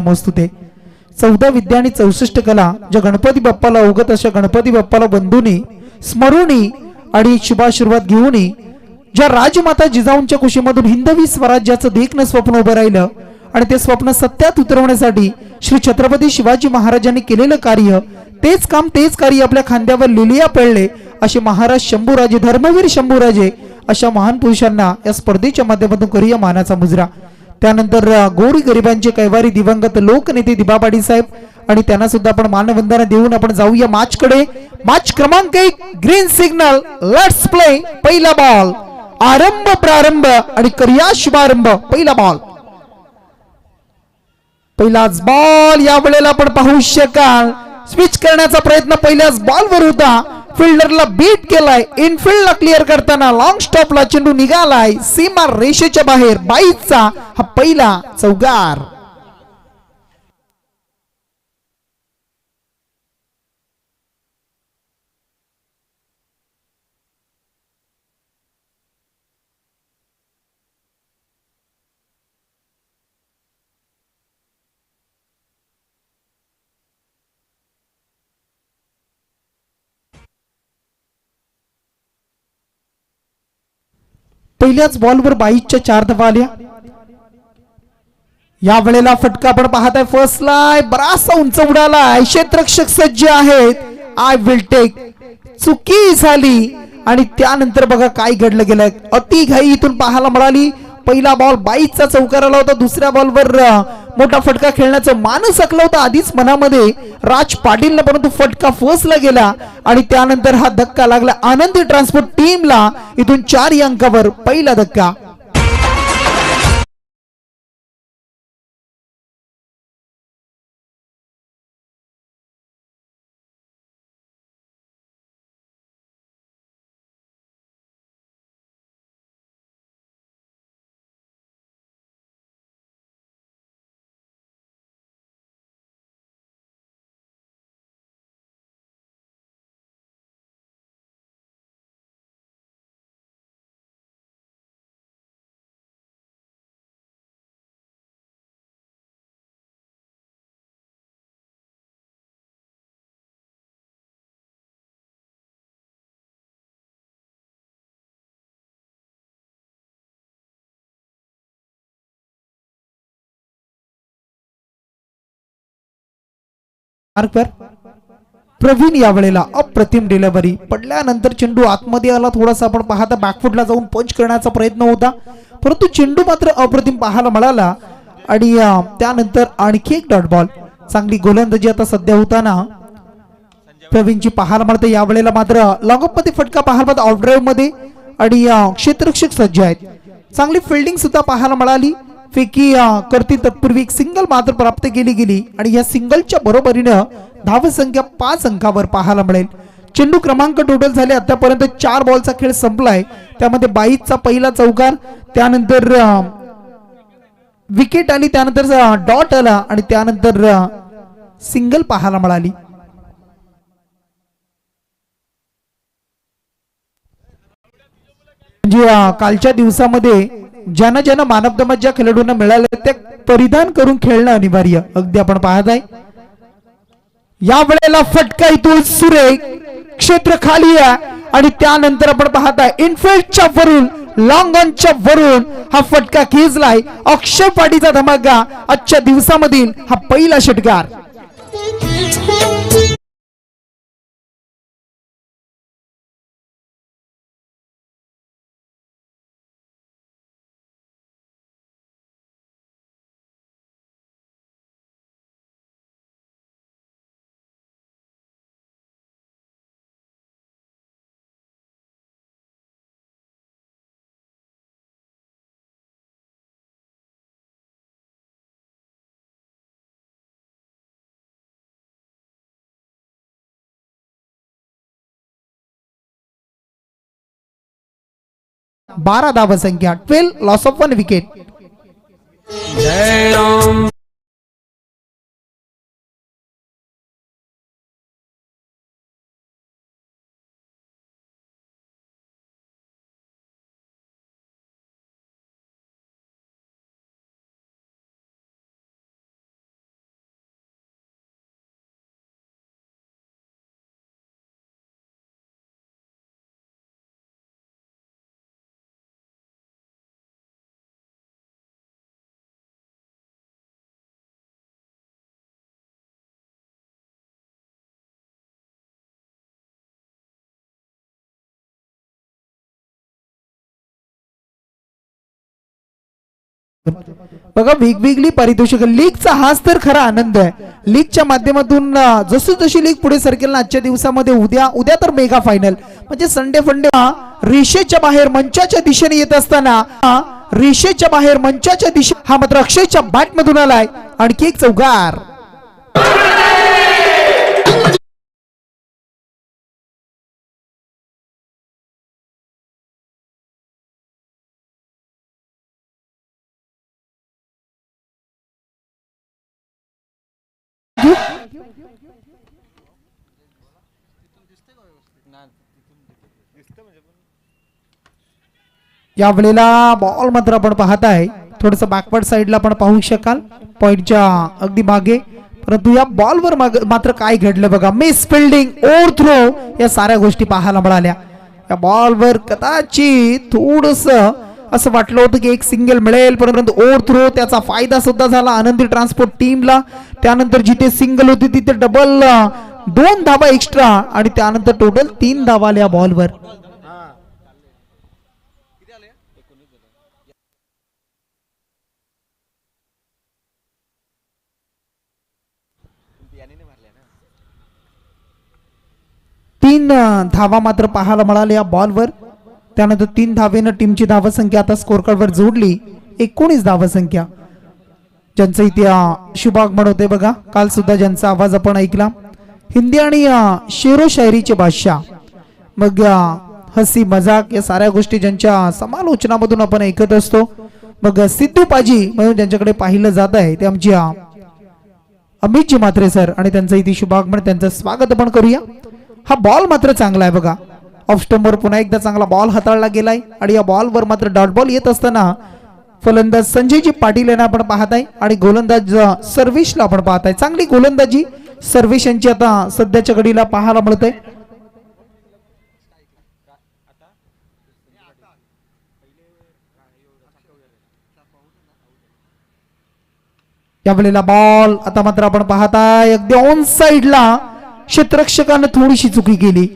नमोस्तुते. 14 विद्या आणि 64 कला ज्या गणपती बाप्पाला अवगत अशा गणपती बाप्पाला बंधुनी स्मरुनी आणि शुभाशीर्वाद घेऊनी ज्या राजमाता जिजाऊंच्या कुशीमधून हिंदवी स्वराज्याचं देखणं स्वप्न उभं राहिलं आणि ते स्वप्न सत्यात उतरवण्यासाठी श्री छत्रपती शिवाजी महाराजांनी केलेलं कार्य, तेच काम तेच कार्य आपल्या खांद्यावर लिलिया पेळले असे महाराज शंभूराजे, धर्मवीर शंभूराजे अशा महान पुरुषांना या स्पर्धेच्या माध्यमातून करूया मानाचा मुजरा. त्यानंतर गोरी गरिबांचे कैवारी दिवंगत लोकनेते दिबाबाडी साहेब आणि त्यांना सुद्धा आपण मानवंदना देऊन आपण जाऊया मॅचकडे. मॅच क्रमांक 1 ग्रीन सिग्नल, लेट्स प्ले. पहिला बॉल, आरंभ प्रारंभ आणि करूया शुभारंभ. पहिला बॉल, पहिलाच बॉल या वेळेला आपण पाहू शकाल स्विच करण्याचा प्रयत्न पहिल्याच बॉलवर होता. फिल्डरला बीट केलाय, इनफिल्डला क्लिअर करताना लॉंग स्टॉपला चेंडू निघालाय सीमा रेषेच्या बाहेर. 22चा हा पहिला चौकार. पहिल्याच बॉलवर 22च्या 4 धावा आल्या. या वेळेला फटका आपण पाहताय फर्स्ट लाय बराचसा उंच उडालाय. क्षेत्ररक्षक सज्ज आहेत. I will take. चुकी झाली आणि त्यानंतर बघा काय घडलं गेलं. अति घाई इथून पाहायला मिळाली. पहिला बॉल 22चा चौकार आला होता. दुसऱ्या बॉलवर मोठा फटका खेळण्याचं मानस आखलं होतं आधीच मनामध्ये राज पाटीलनं, परंतु फटका फसला गेला आणि त्यानंतर हा धक्का लागला आनंदी ट्रान्सपोर्ट टीमला. इथून 4 अंकावर पहिला धक्का. प्रवीण या वेळेला अप्रतिम डिलिव्हरी. पडल्यानंतर चेंडू आतमध्ये आला. थोडासा आपण पाहता बॅकफुटला जाऊन पंच करण्याचा प्रयत्न होता, परंतु चेंडू मात्र अप्रतिम पाहायला मिळाला आणि त्यानंतर आणखी एक डॉट बॉल. चांगली गोलंदाजी आता सध्या होताना प्रवीणची पाहायला मिळते. या वेळेला मात्र लॉंगअप मध्ये फटका पाहायला मिळतो ऑफ ड्राईव्ह मध्ये आणि क्षेत्ररक्षक सज्ज आहेत. चांगली फिल्डिंग सुद्धा पाहायला मिळाली. फेकी करती तत्पूर्वी एक सिंगल मात्र प्राप्त केली गेली आणि या सिंगलच्या बरोबरीनं धावसंख्या 5 अंकावर पाहायला मिळेल. चेंडू क्रमांक टोटल झाले आतापर्यंत 4 बॉलचा खेळ संपलाय. त्यामध्ये 22चा पहिला चौकार, त्यानंतर विकेट आली, त्यानंतर डॉट आला आणि त्यानंतर सिंगल पाहायला मिळाली. म्हणजे कालच्या दिवसामध्ये ज्यांना ज्यांना मानवदमा ज्या खेळाडूंना मिळाले ते परिधान करून खेळणं अनिवार्य. अगदी आपण पाहत आहे या वेळेला फटका इथून सुरेख क्षेत्र खाली आहे आणि त्यानंतर आपण पाहताय इनफिल्डच्या वरून लॉंग ऑनच्या वरून हा फटका खेचलाय. अक्षय पाटीचा धमाका आजच्या दिवसामधील हा पहिला षटकार. बारा धावा संख्या, 12 लॉस ऑफ 1 विकेट. बघा वेगवेगळी पारितोषिक, लीगचा हाच तर खरा आनंद आहे. लीगच्या माध्यमातून जशी जशी लीग पुढे सरकेल ना आजच्या दिवसामध्ये उद्या तर मेगा फायनल म्हणजे संडे फंडे रेषेच्या बाहेर मंचाच्या दिशेने येत असताना रेषेच्या बाहेर मंचाच्या दिशे हा मात्र अक्षयच्या बॅट मधून आलाय. आणखी एक चौकार. या वेळेला बॉल मात्र आपण पाहताय थोडस बॅकवर्ड साइडला आपण पाहू शकाल पॉइंटच्या अगदी मागे, परंतु या बॉलवर मात्र काय घडलं बघा. मिस फिल्डिंग, ओव्हर थ्रो या साऱ्या गोष्टी पाहायला मिळाल्या. या बॉलवर कदाचित थोडस असं वाटलं होतं की एक सिंगल मिळेल, परंतु ओव्हर थ्रो त्याचा फायदा सुद्धा झाला आनंदी ट्रान्सपोर्ट टीमला. त्यानंतर जिथे सिंगल होती तिथे डबल 2 धावा एक्स्ट्रा आणि त्यानंतर टोटल 3 धावा आल्या बॉलवर. तीन धावा मात्र पाहायला मिळाल्या या बॉलवर. त्यानंतर 3 धावेनं टीमची धावसंख्या आता स्कोर कार्डवर जोडली 19 धावसंख्या. ज्यांचं इथे शुभागमन होते बघा, काल सुद्धा ज्यांचा आवाज आपण ऐकला, हिंदी आणि शेरो शायरीचे बादशाह, मग हसी मजाक या साऱ्या गोष्टी ज्यांच्या समालोचनामधून आपण ऐकत असतो. मग सिद्धू पाजी म्हणून ज्यांच्याकडे पाहिलं जात आहे ते आमची अमितजी म्हात्रे सर आणि त्यांचं इथे शुभागमन, त्यांचं स्वागत आपण करूया. हा बॉल मात्र चांगला आहे बघा, ऑफ स्टंपवर पुन्हा एकदा चांगला बॉल हाताळला गेलाय आणि या बॉलवर मात्र डॉट बॉल येत असताना फलंदाज संजयजी पाटील यांना आपण पाहताय आणि गोलंदाज सर्विसला आपण पाहताय. चांगली गोलंदाजी सर्विस यांची आता सध्याच्या घडीला पाहायला मिळते. या वेळेला बॉल आता मात्र आपण पाहताय अगदी ऑन साइडला क्षेत्ररक्षकाने थोडीशी चुकी केली.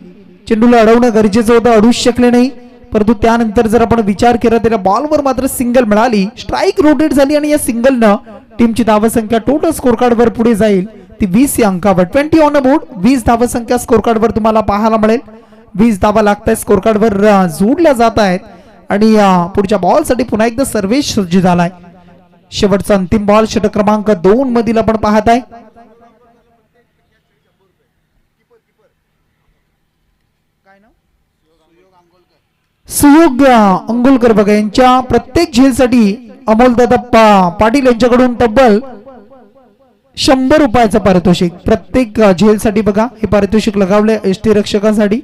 चेंडूला अडवणं गरजेचं होतं, अडूच शकले नाही, परंतु त्यानंतर जर आपण विचार केला तर बॉलवर मात्र सिंगल मिळाली, स्ट्राईक रोटेट झाली आणि या सिंगलनं टीमची धावसंख्या टोटल स्कोर कार्डवर पुढे जाईल ती 20 या अंकावर. 20 ऑन बोर्ड, 20 धावसंख्या स्कोर कार्डवर तुम्हाला पाहायला मिळेल. 20 धावा लागतायत स्कोर कार्डवर जोडल्या जात आहेत आणि पुढच्या बॉलसाठी पुन्हा एकदा सर्वेश सज्ज झालाय. शेवटचा अंतिम बॉल षटक क्रमांक 2 मधील आपण पाहताय. सुयोग अंगोलकर बघा, यांच्या प्रत्येक झेलसाठी अमोलदादा पाटील यांच्याकडून तब्बल 100 रुपयाचं पारितोषिक प्रत्येक झेलसाठी बघा हे पारितोषिक लगावले एसटी रक्षकांसाठी.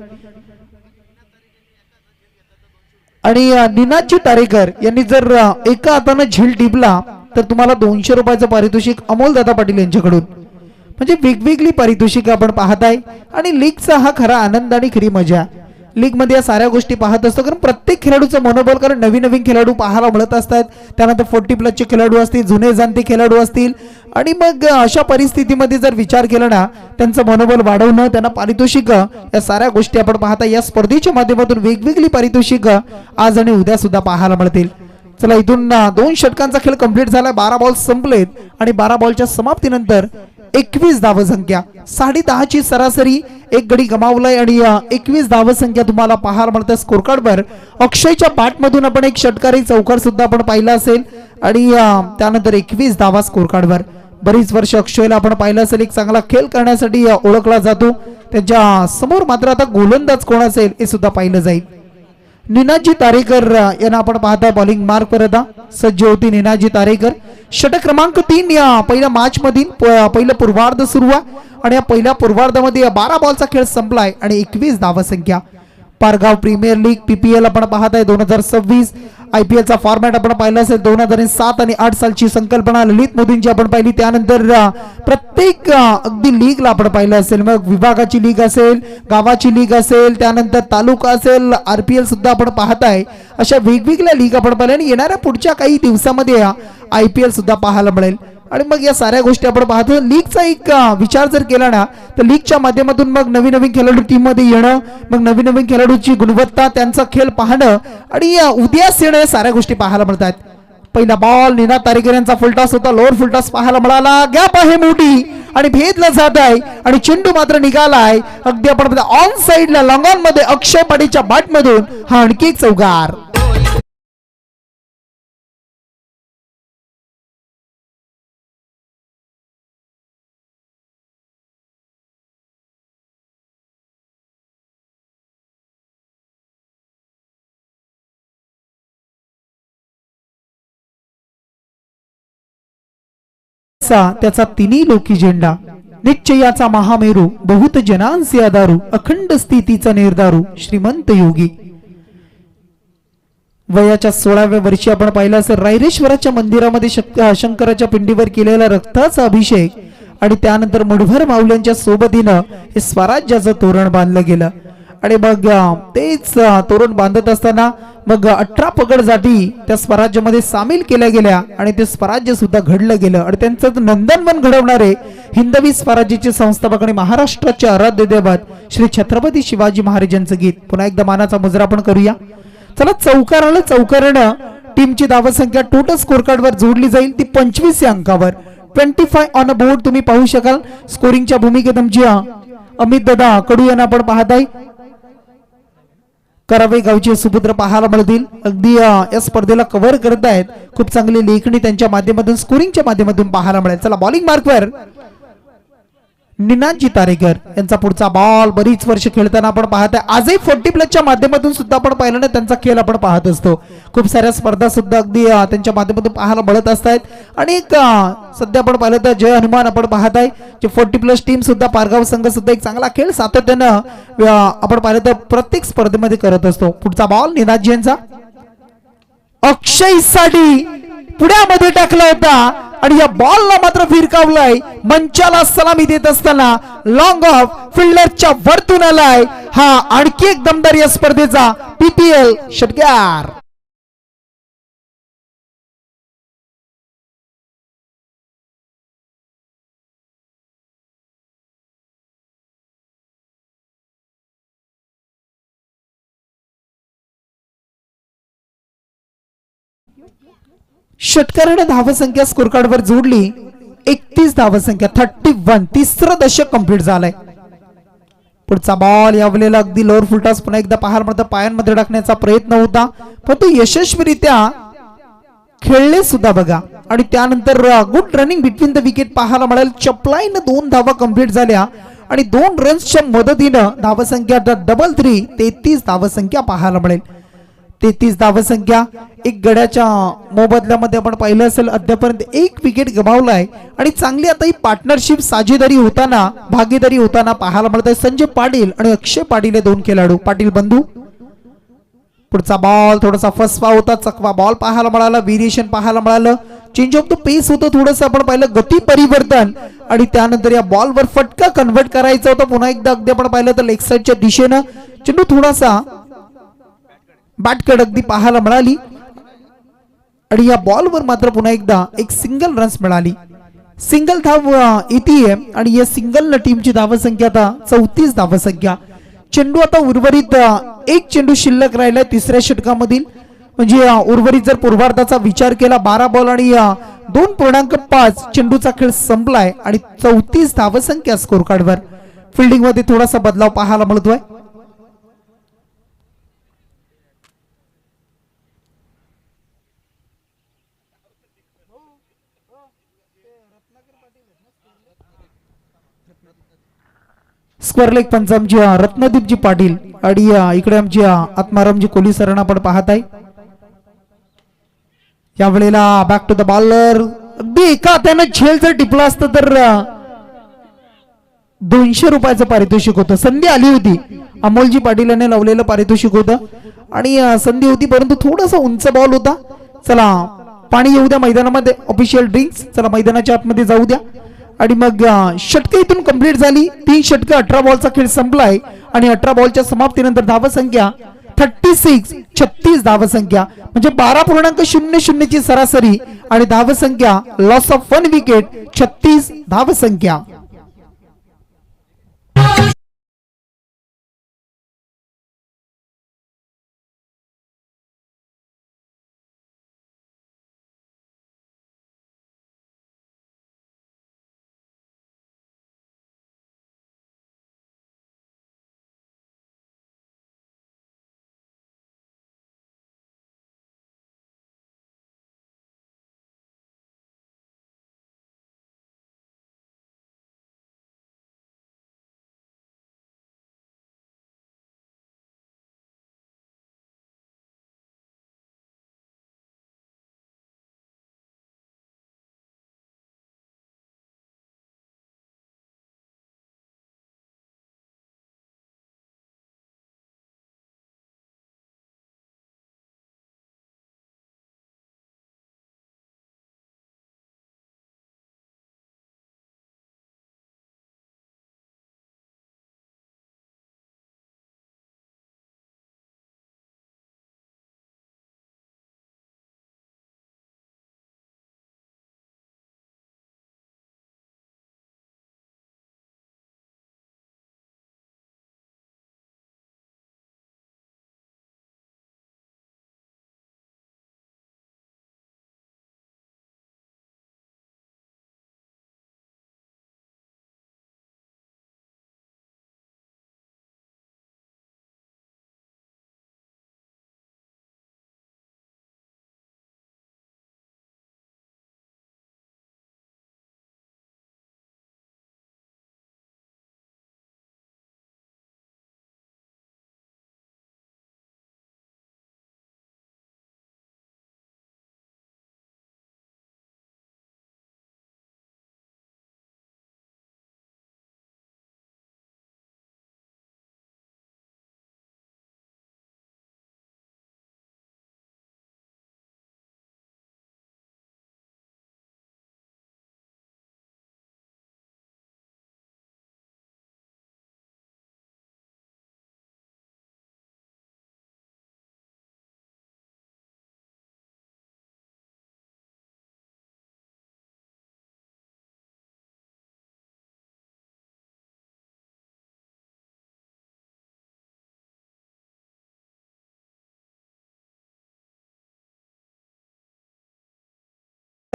आणि निनादजी तारेकर यांनी जर एका हाताने झेल टिपला तर तुम्हाला 200 रुपयाचं पारितोषिक अमोलदादा पाटील यांच्याकडून. म्हणजे वेगवेगळी पारितोषिक आपण पाहताय आणि लीगचा हा खरा आनंद आणि खरी मजा. लीग मध्ये या साऱ्या गोष्टी पाहत असतो कारण प्रत्येक खेळाडूचं मनोबल, कारण नवीन नवीन खेळाडू पाहायला मिळत असतात, त्यानंतर 40+ खेळाडू असतील, जुने जाणते खेळाडू असतील आणि मग अशा परिस्थितीमध्ये जर विचार केला ना त्यांचं मनोबल वाढवणं, त्यांना पारितोषिक या साऱ्या गोष्टी आपण पाहता. या स्पर्धेच्या माध्यमातून वेगवेगळी पारितोषिक आज आणि उद्या सुद्धा पाहायला मिळतील. चला इथून 2 षटकांचा खेळ कंप्लीट झाला, 12 बॉल संपलेत आणि 12 बॉलच्या समाप्तीनंतर 21 धावसंख्या, 10.5ची सरासरी, एक गडी गमावलाय आणि 21 धावसंख्या तुम्हाला पाहायला मिळते स्कोर कार्डवर. अक्षयच्या बॅट मधून आपण एक षटकारी चौकार सुद्धा आपण पाहिला असेल आणि त्यानंतर 21 धावा स्कोर कार्डवर. बरीच वर्ष अक्षयला आपण पाहिलं असेल, एक चांगला खेळ करण्यासाठी ओळखला जातो. त्याच्या समोर मात्र आता गोलंदाज कोण असेल हे सुद्धा पाहिलं जाईल. निनादजी तारेकर यांना आपण पाहता बॉलिंग मार्क करत सज्ज होती निनादजी तारेकर. षटक क्रमांक 3 या पहिल्या मॅच मधील पहिलं पूर्वार्ध सुरू आहे आणि या पहिल्या पूर्वार्धामध्ये 12 बॉलचा खेळ संपलाय आणि 21 धावसंख्या. पारगाव प्रीमियर लीग PPL आपण पाहताय 2026. IPL चा फॉर्मॅट आपण पाहिला असेल 2007 आणि 8 सालची संकल्पना ललित मोदींची आपण पाहिली. त्यानंतर प्रत्येक अगदी लीगला आपण पाहिलं असेल, मग विभागाची लीग असेल, गावाची लीग असेल, त्यानंतर तालुका असेल, RPL सुद्धा आपण पाहताय. अशा वेगवेगळ्या लीग आपण पाहिल्या आणि येणाऱ्या पुढच्या काही दिवसामध्ये IPL सुद्धा पाहायला मिळेल. आणि मग या साऱ्या गोष्टी आपण पाहतो. लीगचा एक विचार जर केला ना तर लीगच्या माध्यमातून मग नवीन नवीन खेळाडू टीम मध्ये येणं, मग नवीन नवीन खेळाडूची गुणवत्ता, त्यांचा खेळ पाहणं आणि उद्यास येणं या साऱ्या गोष्टी पाहायला मिळतात. पहिला बॉल निनाद तारेकर यांचा फुलटॉस होता, लोअर फुलटॉस पाहायला मिळाला, गॅप आहे मोठी आणि भेदला जात आहे आणि चेंडू मात्र निघालाय अगदी आपण ऑन साइडला लॉंग ऑन मध्ये अक्षय पाटीलच्या बॅट मधून हा आणखी एक चौकार. त्याचा तिन्ही लोकी झेंडा निश्चयाचा महामेरू बहुत जनांचे आधारू अखंड स्थितीचा निर्धारू श्रीमंत योगी. वयाच्या 16व्या वर्षी आपण पाहिलं असेल रायरेश्वराच्या मंदिरामध्ये शंकराच्या पिंडीवर केलेला रक्ताचा अभिषेक आणि त्यानंतर मुठभर माऊल्यांच्या सोबतीनं हे स्वराज्याचं तोरण बांधलं गेलं आणि मग तेच तोरण बांधत असताना मग 18 पगड जाती त्या स्वराज्यामध्ये सामील केल्या गेल्या आणि ते स्वराज्य सुद्धा घडलं गेलं आणि त्यांचं नंदनवन घडवणारे हिंदवी स्वराज्याचे संस्थापक आणि महाराष्ट्राचे आराध्य दैवत श्री छत्रपती शिवाजी महाराजांचं गीत. पुन्हा एकदा मानाचा मुजरा आपण करूया. चला चौकाराला चौकारानं टीमची धावसंख्या टोटल स्कोर कार्ड वर जोडली जाईल ती 25 या अंकावर 25 ऑन अ बोर्ड तुम्ही पाहू शकाल. स्कोरिंगच्या भूमिकेत आमची अमित दादा कडू यांना आपण पाहताय. करावे गावचे सुपुत्र पाहायला मिळतील अगदी या स्पर्धेला कव्हर करत आहेत. खूप चांगली लेखणी त्यांच्या माध्यमातून स्कोरिंगच्या माध्यमातून पाहायला मिळेल. चला बॉलिंग मार्कवर निनादजी तारेकर यांचा पुढचा बॉल. बरीच वर्ष खेळताना आपण पाहत आहे आजही 40+ माध्यमातून सुद्धा आपण पाहिलं ना त्यांचा खेळ आपण पाहत असतो. खूप साऱ्या स्पर्धा सुद्धा अगदी त्यांच्या माध्यमातून पाहायला मिळत असतात आणि एक सध्या आपण पाहिलं तर जय हनुमान आपण पाहत आहे जे 40+ टीम सुद्धा पारगाव संघ सुद्धा एक चांगला खेळ सातत्यानं आपण पाहिलं तर प्रत्येक स्पर्धेमध्ये करत असतो. पुढचा बॉल निनादजी यांचा अक्षय साठी पुण्यामध्ये टाकला होता आणि या बॉलला मात्र फिरकावलाय. मंचाला सलामी देत असताना लॉंग ऑफ फिल्डरच्या वरतून आलाय. हा आणखी एक दमदार या स्पर्धेचा PPL षटकार. षटकाराने धावसंख्या स्कोर कार्ड वर जोडली 31 धावसंख्या 31. तिसरं दशक कंप्लीट झालंय. पुढचा बॉल यावेळेला अगदी लोअर फुलटॉस पुन्हा एकदा पाहायला मिळतं पायांमध्ये टाकण्याचा प्रयत्न होता पण तो यशस्वीरित्या खेळले सुद्धा बघा आणि त्यानंतर good running between the wicket पाहायला मिळेल. चपलाईनं 2 धावा कंप्लीट झाल्या आणि 2 रन्सच्या मदतीनं धावसंख्या डबल 3 33 धावसंख्या पाहायला मिळेल. 33 धावसंख्या एक गड्याच्या मोबदल्यामध्ये आपण पाहिलं असेल अद्यापर्यंत 1 विकेट गमावलाय आणि चांगली आता ही पार्टनरशिप साझेदारी होताना भागीदारी होताना पाहायला मिळत आहे. संजय पाटील आणि अक्षय पाटील हे 2 खेळाडू पाटील बंधू. पुढचा बॉल थोडासा फसवा होता चकवा बॉल पाहायला मिळाला व्हेरिएशन पाहायला मिळालं. चेंज ऑफ द पेस होतं थोडंसं आपण पाहिलं गती परिवर्तन आणि त्यानंतर या बॉलवर फटका कन्वर्ट करायचा होता. पुन्हा एकदा अगदी आपण पाहिलं तर लेग साइडच्या दिशेनं चेंडू थोडासा बॅटकड अगदी पाहायला मिळाली आणि या बॉलवर मात्र पुन्हा एकदा एक सिंगल रन्स मिळाली. सिंगल धाव येते आणि या सिंगल टीमची धावसंख्या आता 34 धावसंख्या. चेंडू आता उर्वरित 1 चेंडू शिल्लक राहिलाय तिसऱ्या षटकामधील म्हणजे उर्वरित जर पूर्वार्धाचा विचार केला 12 बॉल आणि 2.5 चेंडूचा खेळ संपलाय आणि 34 धावसंख्या स्कोर कार्डवर. फिल्डिंग मध्ये थोडासा बदलाव पाहायला मिळतोय. स्क्वेअर लेग पंच आमची रत्नदीपजी पाटील आणि इकडे आमची आत्मारामजी कोहली सरांना आपण पाहत आहे. यावेळेला बॅक टू द बॉलर अगदी एका हाताने झेल जर टिपला असतं तर 200 रुपयाचं पारितोषिक होतं. संधी आली होती अमोलजी पाटील यांनी लावलेलं पारितोषिक होतं आणि संधी होती परंतु थोडासा उंच बॉल होता. चला पाणी येऊ द्या मैदानामध्ये ऑफिशियल ड्रिंक्स. चला मैदानाच्या आतमध्ये जाऊ द्या आणि मग षटके इथून कंप्लीट झाली. 3 षटके 18 बॉलचा खेळ संपलाय आणि 18 बॉलच्या समाप्तीनंतर धावसंख्या 36 धावसंख्या म्हणजे 12.00 ची सरासरी आणि धावसंख्या लॉस ऑफ 1 विकेट 36 धावसंख्या.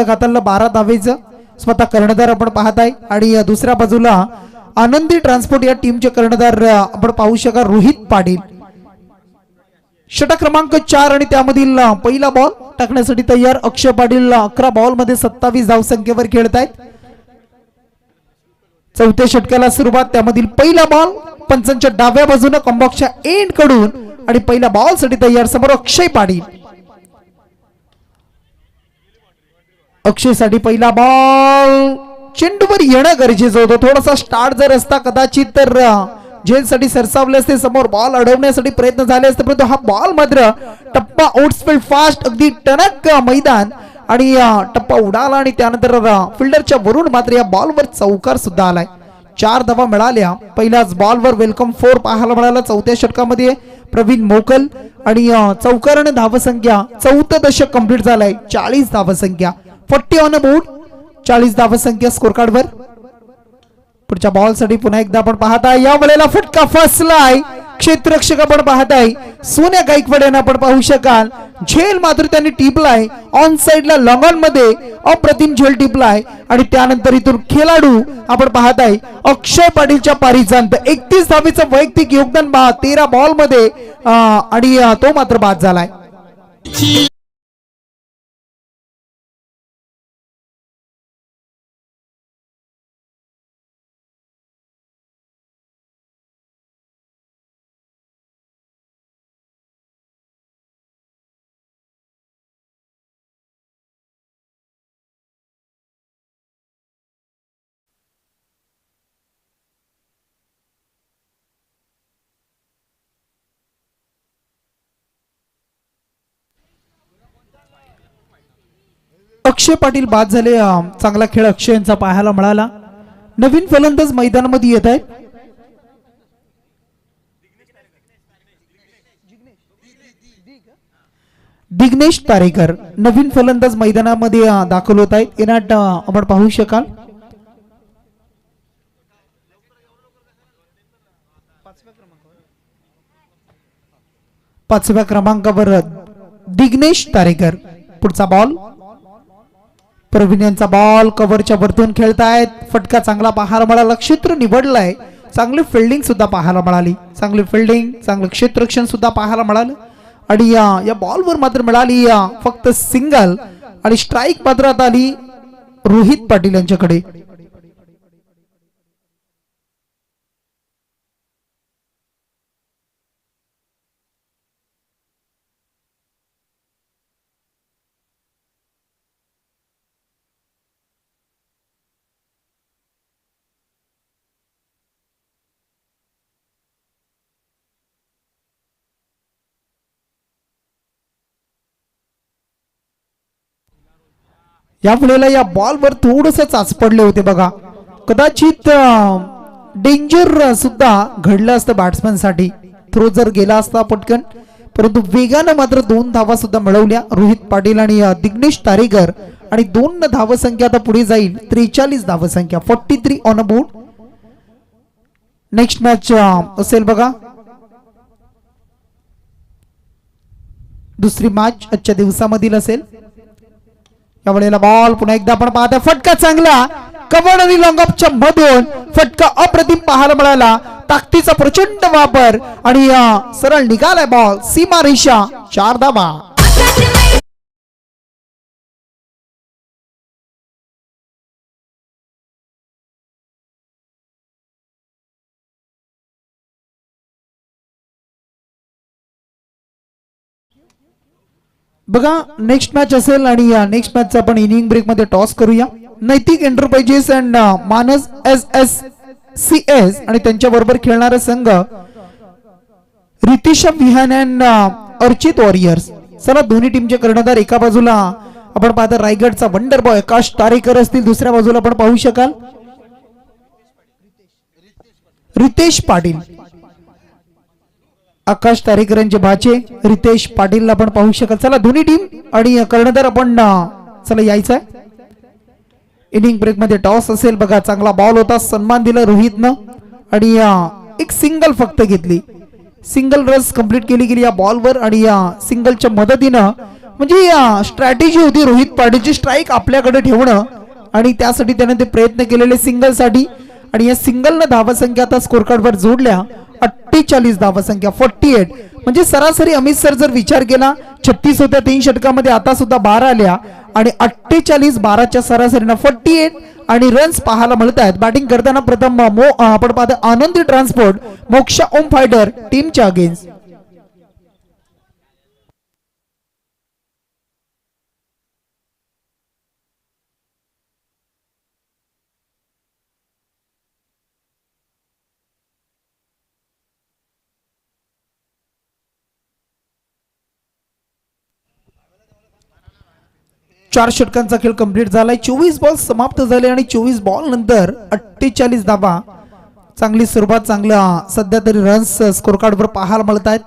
घातलं 12 धावेचं स्वतः कर्णधार आपण पाहत आहे आणि दुसऱ्या बाजूला आनंदी ट्रान्सपोर्ट या टीमचे कर्णधार आपण पाहू शकाल रोहित पाटील. षटक क्रमांक 4 आणि त्यामधील पहिला बॉल टाकण्यासाठी तयार अक्षय पाटील 11 बॉल मध्ये 27 धावसंख्येवर खेळत आहेत. चौथ्या षटकाला सुरुवात त्यामधील पहिला बॉल पंचांच्या डाव्या बाजूने कॉम्बॉक्सच्या एंड कडून आणि पहिल्या बॉल साठी तयार समोर अक्षय पाटील. अक्षय साठी पहिला बॉल चेंडूवर येणं गरजेचं होतं. थोडासा स्टार्ट जर असता कदाचित तर झेलसाठी सरसावले असते, समोर बॉल अडवण्यासाठी प्रयत्न झाले असते, परंतु हा बॉल मात्र टप्पा आउटस्पीड फास्ट अगदी टणक मैदान आणि टप्पा उडाला आणि त्यानंतर फिल्डरच्या वरून मात्र या बॉलवर चौकार सुद्धा आलाय. 4 धावा मिळाल्या पहिल्याच बॉलवर. वेलकम 4 पाहायला मिळाला चौथ्या षटकामध्ये प्रवीण मोकल आणि चौकाराने धावसंख्या 4थं दशक कंप्लीट झालाय. 40 धावसंख्या 40 ऑन बोर्ड, 40 धावसंख्या स्कोर कार्डवर. पुढच्या बॉल साठी पुन्हा एकदा आपण पाहताय या वेळेला फटका फसलाय. क्षेत्ररक्षक आपण पाहताय सोन्या गायकवाड यांना आपण पाहू शकाल. झेल मात्र त्यांनी टिपलाय ऑन साइडला लॉंगॉन मध्ये अप्रतिम झेल टिपलाय आणि त्यानंतर इथून खेळाडू आपण पाहताय अक्षय पाटीलच्या पारीचा अंत 31 धावेचं वैयक्तिक योगदान 13 बॉल मध्ये आणि तो मात्र बाद झालाय. अक्षय पाटील बाद झाले. चांगला खेळ अक्षय यांचा पाहायला मिळाला. नवीन फलंदाज मैदानामध्ये येत आहेत. दिग्नेश तारेकर नवीन फलंदाज मैदानामध्ये दाखल होत आहेत. इनाट आपण पाहू शकाल. पाचव्या क्रमांकावर दिग्नेश तारेकर. पुढचा बॉल प्रवीण यांचा बॉल कव्हरच्या वरतून खेळतायत. फटका चांगला पाहायला मिळाला. क्षेत्र निवडलाय. चांगली फिल्डिंग सुद्धा पाहायला मिळाली. चांगली फिल्डिंग चांगलं क्षेत्ररक्षण सुद्धा पाहायला मिळालं आणि या बॉलवर मात्र मिळाली फक्त सिंगल आणि स्ट्राईक मात्र आता आली रोहित पाटील यांच्याकडे. या वेळेला या बॉलवर थोडस चाच पडले होते बघा. कदाचित डेंजर सुद्धा घडलं असतं बॅट्समॅन साठी. थ्रो जर गेला असता पटकन, परंतु वेगाने मात्र 2 धावा सुद्धा मिळवल्या रोहित पाटील आणि दिग्नेश तारेकर आणि 2 धावसंख्या आता पुढे जाईल. 43 धावसंख्या 43 on a board. Next match असेल बघा. दुसरी मॅच आजच्या दिवसामधील असेल. या वेळेला बॉल पुन्हा एकदा आपण पाहता. फटका चांगला कव्हर आणि लॉंग ऑफच्या मधून फटका अप्रतिम पाहायला मिळाला. ताकदीचा प्रचंड वापर आणि सरळ निघालाय बॉल सीमा रेषा. 4 धावा. बघा नेक्स्ट मॅच असेल आणि नेक्स्ट मॅच आपण इनिंग ब्रेक मध्ये टॉस करूया. नैतिक एंटरप्राइजेस अँड मानस SSCS आणि त्यांच्या बरोबर खेळणारा संघ रितिशा विहान अँड अर्चित वॉरियर्स. चला दोन्ही टीमचे कर्णधार एका बाजूला आपण पाहता रायगडचा वंडर बॉय आकाश तारेकर असतील. दुसऱ्या बाजूला आपण पाहू शकाल रितेश पाटील. आकाश तारेकरांचे भाचे रितेश पाटील आपण पाहू शकाल. चला दोन्ही टीम आणि कर्णधार आपण चला यायचं. इनिंग ब्रेक मध्ये टॉस असेल बघा. चांगला बॉल होता. सन्मान दिला रोहितनं आणि एक सिंगल फक्त घेतली. सिंगल रस कंप्लीट केली गेली या बॉलवर आणि या सिंगलच्या मदतीनं म्हणजे स्ट्रॅटेजी होती रोहित पाटीलची, स्ट्राईक आपल्याकडे ठेवणं आणि त्यासाठी त्याने ते प्रयत्न केलेले सिंगलसाठी. आणि या सिंगलनं धावसंख्या आता स्कोर कार्डवर जोडल्या 48 धावसंख्या 48. म्हणजे सरासरी अमित सर जर विचार केला 36 होत्या 3 षटकामध्ये, आता सुद्धा 12 आल्या आणि 48 12च्या सरासरीनं 48 आणि रन्स पाहायला मिळत आहेत. बॅटिंग करताना प्रथम आपण पाहतो आनंदी ट्रान्सपोर्ट मोक्षा ओम फायटर टीमच्या अगेन्स्ट. चार षटकांचा खेळ कंप्लीट झालाय. 24 बॉल समाप्त झाले आणि 24 बॉल नंतर 48 धावा. चांगली सुरुवात, चांगला सध्या तरी रन्स स्कोर कार्डवर पाहायला मिळत आहेत.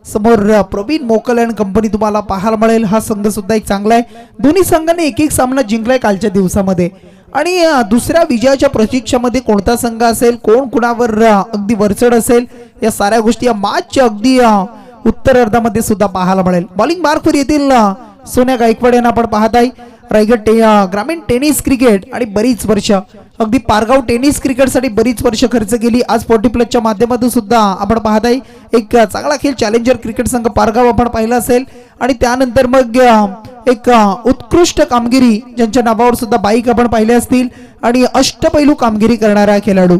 समोर प्रवीण मोकल अँड कंपनी तुम्हाला पाहायला मिळेल. हा संघ सुद्धा एक चांगला आहे. दोन्ही संघाने एक एक सामना जिंकलाय कालच्या दिवसामध्ये आणि दुसऱ्या विजयाच्या प्रतीक्षेमध्ये कोणता संघ असेल, कोण कुणावर अगदी वरचढ असेल, या साऱ्या गोष्टी या मॅचच्या अगदी उत्तर अर्धामध्ये सुद्धा पाहायला मिळेल. बॉलिंग मार्कवर येथील सोन्या गायकवाड यांना आपण पाहत आहे. रायगड ग्रामीण टेनिस क्रिकेट आणि बरीच वर्ष अगदी पारगाव टेनिस क्रिकेटसाठी बरीच वर्ष खर्च केली. आज 40 प्लसच्या माध्यमातून सुद्धा आपण पाहत आहे एक चांगला खेळ चॅलेंजर क्रिकेट संघ पारगाव आपण पाहिला असेल. आणि त्यानंतर मग एक उत्कृष्ट कामगिरी ज्यांच्या नावावर सुद्धा बाईक आपण पाहिले असतील आणि अष्टपैलू कामगिरी करणारा खेळाडू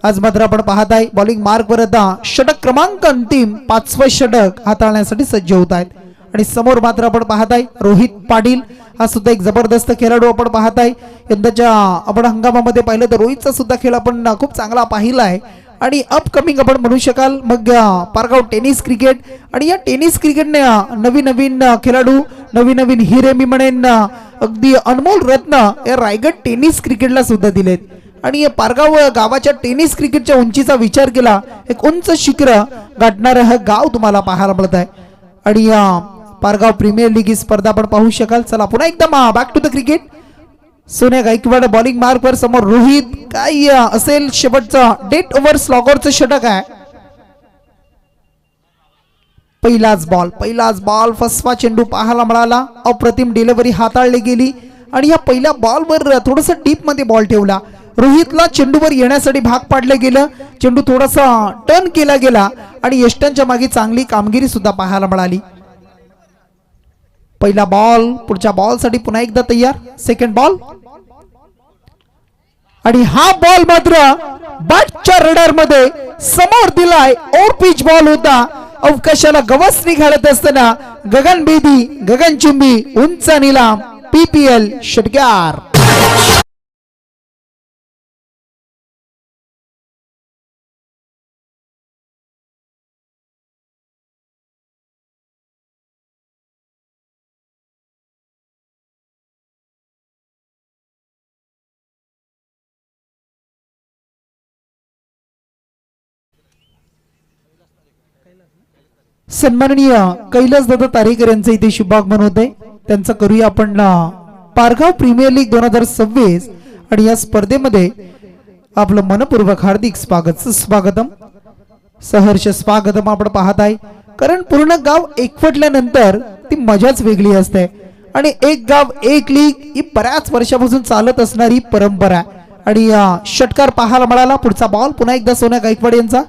आज मात्र आपण पाहत आहे. बॉलिंग मार्कवर आता षटक क्रमांक अंतिम 5वे षटक हाताळण्यासाठी सज्ज होत आहेत. आणि समोर मात्र आपण पाहत आहे रोहित पाटील, हा सुद्धा एक जबरदस्त खेळाडू आपण पाहत आहे. यंदाच्या आपण हंगामामध्ये पाहिलं तर रोहितचा सुद्धा खेळ आपण खूप चांगला पाहिला आहे. आणि अपकमिंग आपण म्हणू शकाल मग पारगाव टेनिस क्रिकेट आणि या टेनिस क्रिकेटने नवीन नवीन खेळाडू, नवीन नवीन हिरे, मी म्हणेन अगदी अनमोल रत्न या रायगड टेनिस क्रिकेटला सुद्धा दिलेत. आणि पारगाव गावाच्या टेनिस क्रिकेटच्या उंचीचा विचार केला एक उंच शिखर गाठणारं हे गाव तुम्हाला पाहायला मिळत आहे. आणि पारगाव प्रीमियर लीग ही स्पर्धा आपण पाहू शकाल. चला पुन्हा एकदा बॅक टू द क्रिकेट. सोन्या गायकवाड बॉलिंग मार्कवर, समोर रोहित. काय असेल शेवटचा डेट ओव्हर स्लॉगरचं षटक आहे. पहिलाच बॉल फसवा चेंडू पाहायला मिळाला. अप्रतिम डिलिव्हरी हाताळली गेली आणि या पहिल्या बॉलवर थोडस डीप मध्ये बॉल ठेवला. रोहितला चेंडूवर येण्यासाठी भाग पाडलं गेलं. चेंडू थोडासा टर्न केला गेला आणि यष्टांच्या मागे चांगली कामगिरी सुद्धा पाहायला मिळाली. पहिला बॉल, पुढच्या बॉल साठी पुन्हा एकदा तयार. सेकंड बॉल आणि हा बॉल मात्र बॅटच्या रडार मध्ये समोर दिलाय. ओव्हर पिच बॉल होता. अवकाशाला गवसणी घालत असताना गगनभेदी, गगनचुंबी, उंच निलाम PPL षटकार. सन्माननीय कैलासदादा तारेकर यांचं इथे शुभागमन होते. त्यांचं करूया आपण पारगाव प्रीमियर लीग 2026 आणि या स्पर्धेमध्ये आपलं मनपूर्वक हार्दिक स्वागतम, सहर्ष स्वागतम आपण पाहत आहे. कारण पूर्ण गाव एकवटल्यानंतर ती मजाच वेगळी असते आणि एक गाव एक लीग ही बऱ्याच वर्षापासून चालत असणारी परंपरा. आणि षटकार पाहायला मिळाला. पुढचा बॉल पुन्हा एकदा सोन्या गायकवाड यांचा.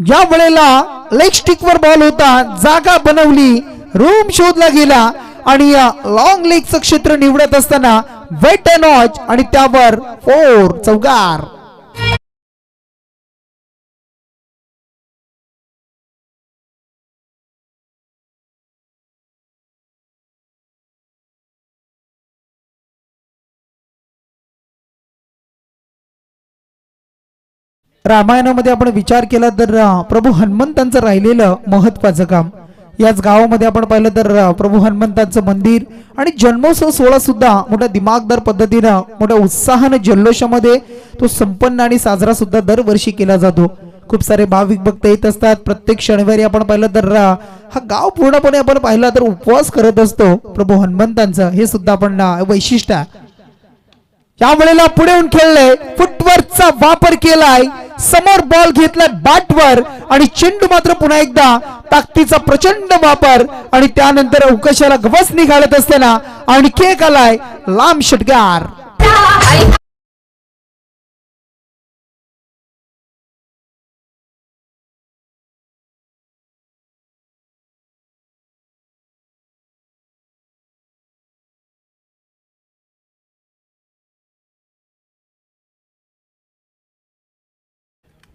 ज्या वेळेला लेग स्टिक वर बॉल होता, जागा बनवली, रूम शोधला गेला आणि या लॉंग लेगचं क्षेत्र निवडत असताना वेट अँड वॉच आणि त्यावर 4 चौकार. रामायणामध्ये आपण विचार केला तर प्रभू हनुमंतांचं राहिलेलं महत्वाचं काम. याच गावामध्ये आपण पाहिलं तर प्रभू हनुमंतांचं मंदिर आणि जन्मोत्सव सोहळा सुद्धा मोठ्या दिमागदार पद्धतीनं, मोठ्या उत्साहानं, जल्लोषामध्ये तो संपन्न आणि साजरा सुद्धा दरवर्षी केला जातो. खूप सारे भाविक भक्त येत असतात. प्रत्येक शनिवारी आपण पाहिलं तर हा गाव पूर्णपणे आपण पाहिला तर उपवास करत असतो प्रभू हनुमंतांचं. हे सुद्धा आपण वैशिष्ट्य. या वेळेला पुढे येऊन खेळले, फुटवर्कचा वापर केलाय. समोर बॉल घेतलाय बॅटवर आणि चेंडू मात्र पुन्हा एकदा ताकदीचा प्रचंड वापर आणि त्यानंतर अवकाशाला गवसणी घालत असताना आणखी एक आलाय लांब षटकार.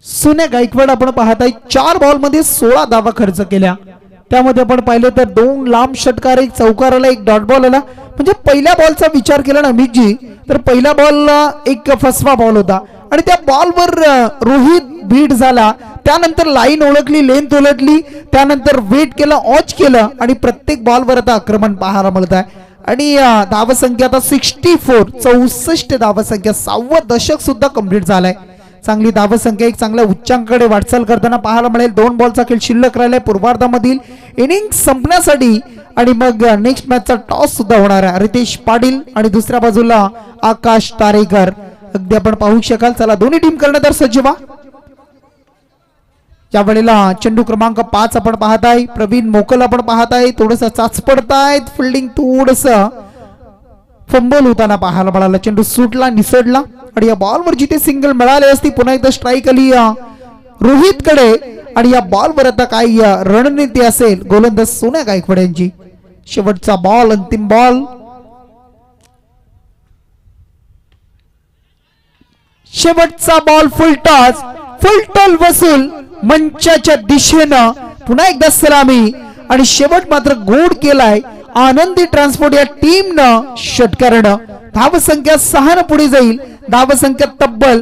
सोन्या गायकवाड आपण पाहताय 4 बॉल मध्ये 16 धावा खर्च केल्या. त्यामध्ये आपण पाहिलं तर 2 लांब षटकार, एक चौकार आला, एक डॉट बॉल आला. म्हणजे पहिल्या बॉलचा विचार केला ना अमितजी तर पहिला बॉल एक फसवा बॉल होता आणि त्या बॉलवर रोहित बीट झाला. त्यानंतर लाईन ओळखली, लेंथ ओळखली, त्यानंतर वेट केलं, ऑच केलं आणि प्रत्येक बॉलवर आता आक्रमण पाहायला मिळत आहे. आणि धावसंख्या आता 64 धावसंख्या, 6वं दशक सुद्धा कंप्लीट झालंय. चांगली धावसंख्या, एक चांगल्या उच्चांकडे वाटचाल करताना पाहायला मिळेल. 2 बॉलचा खेळ शिल्लक राहिलाय पूर्वार्धामधील इनिंग संपण्यासाठी आणि मग नेक्स्ट मॅचचा टॉस सुद्धा होणार आहे. रितेश पाटील आणि दुसऱ्या बाजूला आकाश तारेकर. अगदी आपण पाहू शकाल. चला दोन्ही टीम कर्णधार सज्ज व्हा. या वेळेला चेंडू क्रमांक 5 आपण पाहताय. प्रवीण मोकल आपण पाहताय. थोडस चाचपडतायत, फिल्डिंग थोडस फंबल होताना पाहायला मिळाला. चेंडू सुटला, निसडला आणि या बॉलवर जिथे सिंगल मिळाले असती पुन्हा एकदा स्ट्राईक आली रोहित कडे. आणि या बॉलवर आता काय रणनीती असेल गोलंदाज सोन्या गायकवाड यांची. शेवटचा बॉल, अंतिम बॉल. शेवटचा बॉल, फुल टॉस, फुल टॉल वसूल मंचाच्या दिशेनं पुन्हा एकदा सलामी आणि शेवट मात्र गोड केलाय आनंदी ट्रान्सपोर्ट या टीमनं षटकारानं. धावसंख्या 6 पुढे जाईल. धावसंख्या तब्बल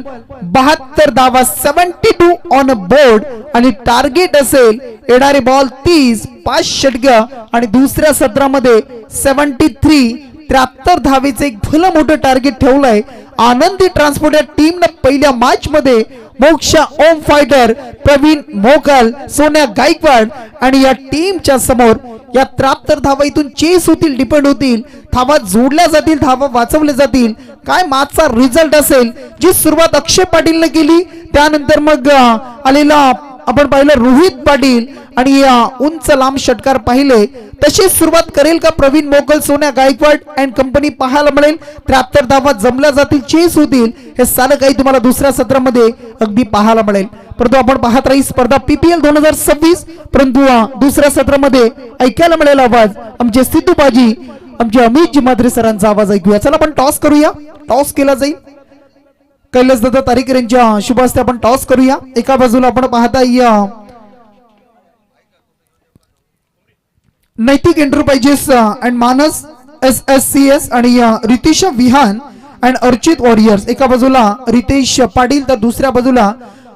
72 धावा, 72 ऑन अ बोर्ड आणि टार्गेट असेल येणारे बॉल 30, 5 षटकं आणि दुसऱ्या सत्रामध्ये 73 धावेचे एक भलं मोठं टार्गेट ठेवलंय आनंदी ट्रान्सपोर्ट या टीमनं. पहिल्या मॅच मध्ये मोक्षा ओम फायटर, प्रवीण मोकल, सोन्या गायकवाड आणि या टीमच्या समोर या 73 धावा इथून चेस होतील, डिपेंड होतील, धावा जोडल्या जातील, धावा वाचवल्या जातील. काय मॅचचा रिझल्ट असेल. जी सुरुवात अक्षय पाटीलने केली त्यानंतर मग आलेला आपण पाहिलं रोहित पाटील आणि उंच लांब षटकार पाहिले तशीच सुरुवात करेल का प्रवीण मोकल, सोन्या गायकवाड अँड कंपनी पाहायला मिळेल. 73 धावा जमल्या जातील, चेस होतील. हे सारं काही तुम्हाला दुसऱ्या सत्रामध्ये अगदी पाहायला मिळेल. परंतु आपण पाहत राही स्पर्धा PPL 2026. परंतु दुसऱ्या सत्रामध्ये ऐकायला मिळेल आवाज आमचे सिद्धूबाजी, आमचे अमितजी मात्रे सरांचा आवाज ऐकूया. चला आपण टॉस करूया. टॉस केला जाईल. कैलासदादा तारेकर यांच्या शुभ हस्ते आपण टॉस करूया. एका बाजूला आपण पाहताय नैतिक एंटरप्राइजेस अँड मानस SSCS आणि रितेश विहान अँड अर्चित वॉरियर्स. एका बाजूला रितेश पाटील तर दुसऱ्या बाजूला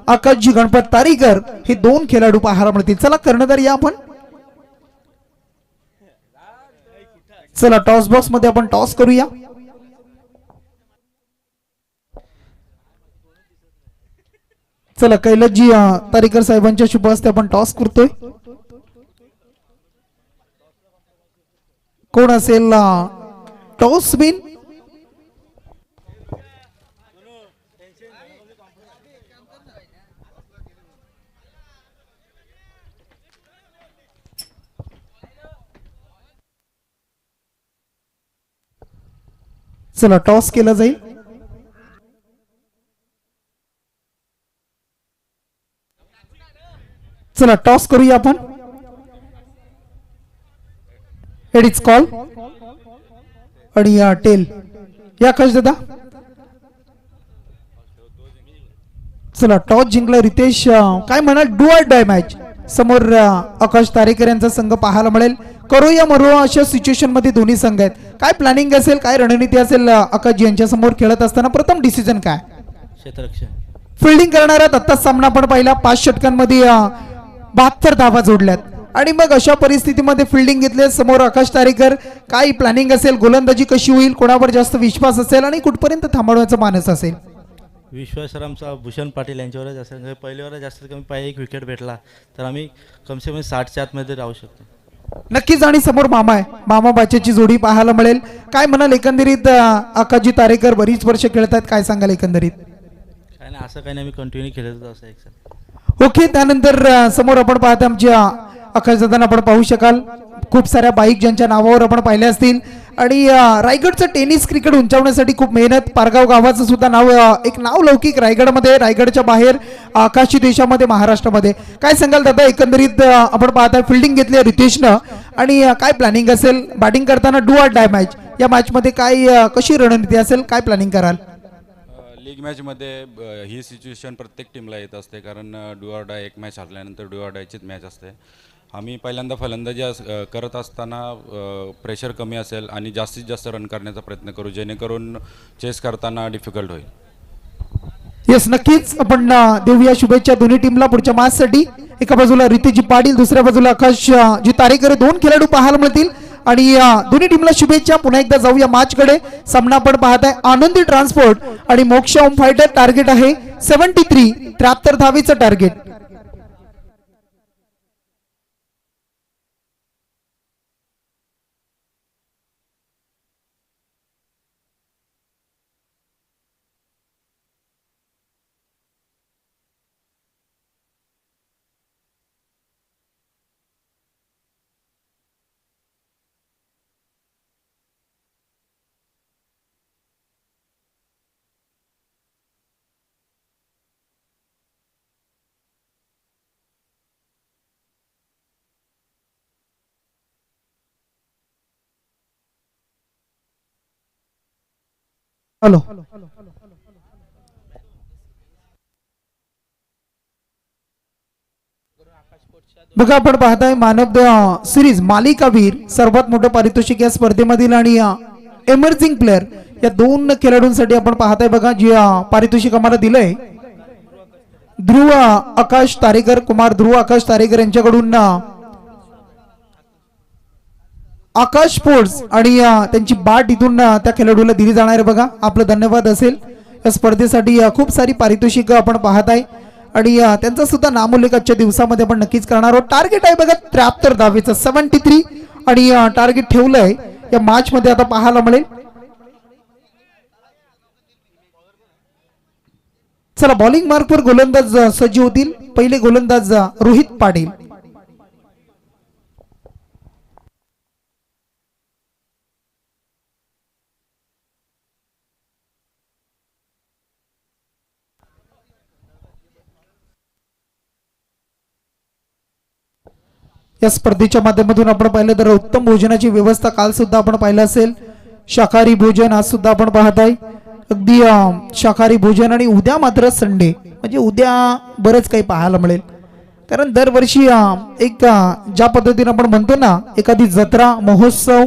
आकाशजी गणपत तारेकर. हे 2 खेळाडू पाहायला मिळतील. चला कर्णधार या आपण. चला टॉस बॉक्स मध्ये आपण टॉस करूया. चला कैलासजी तारेकर साहेबांच्या शुभ हस्ते आपण टॉस करतोय. कोण असेल टॉस विन. चला टॉस केला जाईल. चला टॉस करूया आपण. इट्स कॉल आणि टेल या आकाश दादा. चला टॉस जिंकला रितेश. काय म्हणाल डू ऑर डाय मॅच. समोर आकाश तारेकर यांचा संघ पाहायला मिळेल. करूया मरूया अशा सिच्युएशन मध्ये दोन्ही संघ आहेत. काय प्लॅनिंग असेल, काय रणनीती असेल आकाशजी यांच्या समोर खेळत असताना प्रथम डिसिजन काय. क्षेत्ररक्षण फिल्डिंग करणाऱ्यात आता सामना पण पाहिला. 5 षटकांमध्ये 72 धावा जोडल्यात आणि मग अशा परिस्थितीमध्ये फिल्डिंग घेतले. समोर आकाश तारेकर. काय प्लॅनिंग असेल, गोलंदाजी कशी होईल, कोणावर जास्त विश्वास असेल आणि कुठपर्यंत थांबवण्याचा मानस असेल. विश्वास सर आमचा भूषण पाटील यांच्यावरच असेल. पहिल्यावर जास्त कमी पाहिजे 1 विकेट भेटला तर आम्ही कमसे कम 60च्या आतमध्ये राहू शकतो. नक्कीच. आणि समोर मामा आहे, मामा बाच्याची जोडी पाहायला मिळेल. काय म्हणाल एकंदरीत आकाशजी तारेकर बरीच वर्ष खेळतात, काय सांगाल एकंदरीत. काय नाही, असं काही नाही, मी कंटिन्यू खेळत होतो असं एक. ओके. त्यानंतर समोर आपण पाहता आमच्या आकाशदादांना आपण पाहू शकाल. खूप साऱ्या बाईक ज्यांच्या नावावर आपण पाहिल्या असतील. आणि रायगडचं टेनिस क्रिकेट उंचावण्यासाठी खूप मेहनत. पारगाव गावाचं सुद्धा नाव एक नाव लौकिक रायगडमध्ये, रायगडच्या बाहेर, आकाशी देशामध्ये, महाराष्ट्रामध्ये. काय सांगाल दादा, एकंदरीत आपण पाहता फिल्डिंग घेतली रितेशनं, आणि काय प्लॅनिंग असेल बॅटिंग करताना, डू ऑर डाय मॅच या मॅचमध्ये काय कशी रणनीती असेल, काय प्लॅनिंग कराल? लीग मॅचमध्ये ही सिच्युएशन प्रत्येक टीमला येत असते, कारण डू ऑर डाय एक मॅच हरल्यानंतर डू ऑर डायचीच मॅच असते. आम्ही पहिल्यांदा फलंदाजी करत असताना प्रेशर कमी असेल आणि जास्तीत जास्त रन करण्याचा प्रयत्न करू, जेणेकरून चेस करताना डिफिकल्ट होईल. येस, नक्कीच आपण देऊया शुभेच्छा दोन्ही टीमला पुढच्या मॅचसाठी. एका बाजूला रितेशजी पाटील, दुसऱ्या बाजूला आकाश जी तारेकर, दोन खेळाडू पाहायला मिळतील. आणि दोन्ही टीमला शुभेच्छा. पुन्हा एकदा जाऊया मॅचकडे. सामना आपण पाहताय आनंदी ट्रान्सपोर्ट आणि मोक्ष होम फायटर. टार्गेट आहे 73, 73 धावेचं टार्गेट. हॅलो, बघा आपण पाहताय मानव सिरीज मालिकावीर, सर्वात मोठं पारितोषिक या स्पर्धेमधील, आणि एमर्जिंग प्लेअर या दोन खेळाडूंसाठी आपण पाहताय. बघा जे पारितोषिक आम्हाला दिलंय, ध्रुव आकाश तारेकर, कुमार ध्रुव आकाश तारेकर यांच्याकडून आकाश स्पोर्ट्स, आणि त्यांची बाट इथून त्या खेळाडूला दिली जाणार आहे. बघा आपलं धन्यवाद असेल. या स्पर्धेसाठी खूप सारी पारितोषिक आपण पाहत आहे, आणि त्यांचा सुद्धा नामोल्लेख आजच्या दिवसामध्ये आपण नक्कीच करणार आहोत. टार्गेट आहे बघा 73 धावेचं, 73, आणि टार्गेट ठेवलंय या मॅच मध्ये. आता पाहायला मिळेल. चला, बॉलिंग मार्कवर गोलंदाज सज्ज होतील. पहिले गोलंदाज रोहित पाटील. या स्पर्धेच्या माध्यमातून आपण पाहिलं तर उत्तम भोजनाची व्यवस्था काल सुद्धा आपण पाहिलं असेल. शाकाहारी भोजन आज सुद्धा आपण पाहत आहे. अगदी शाकाहारी भोजन, आणि उद्या मात्र संडे, म्हणजे उद्या बरंच काही पाहायला मिळेल. कारण दरवर्षी एक ज्या पद्धतीने आपण म्हणतो ना, एखादी जत्रा, महोत्सव,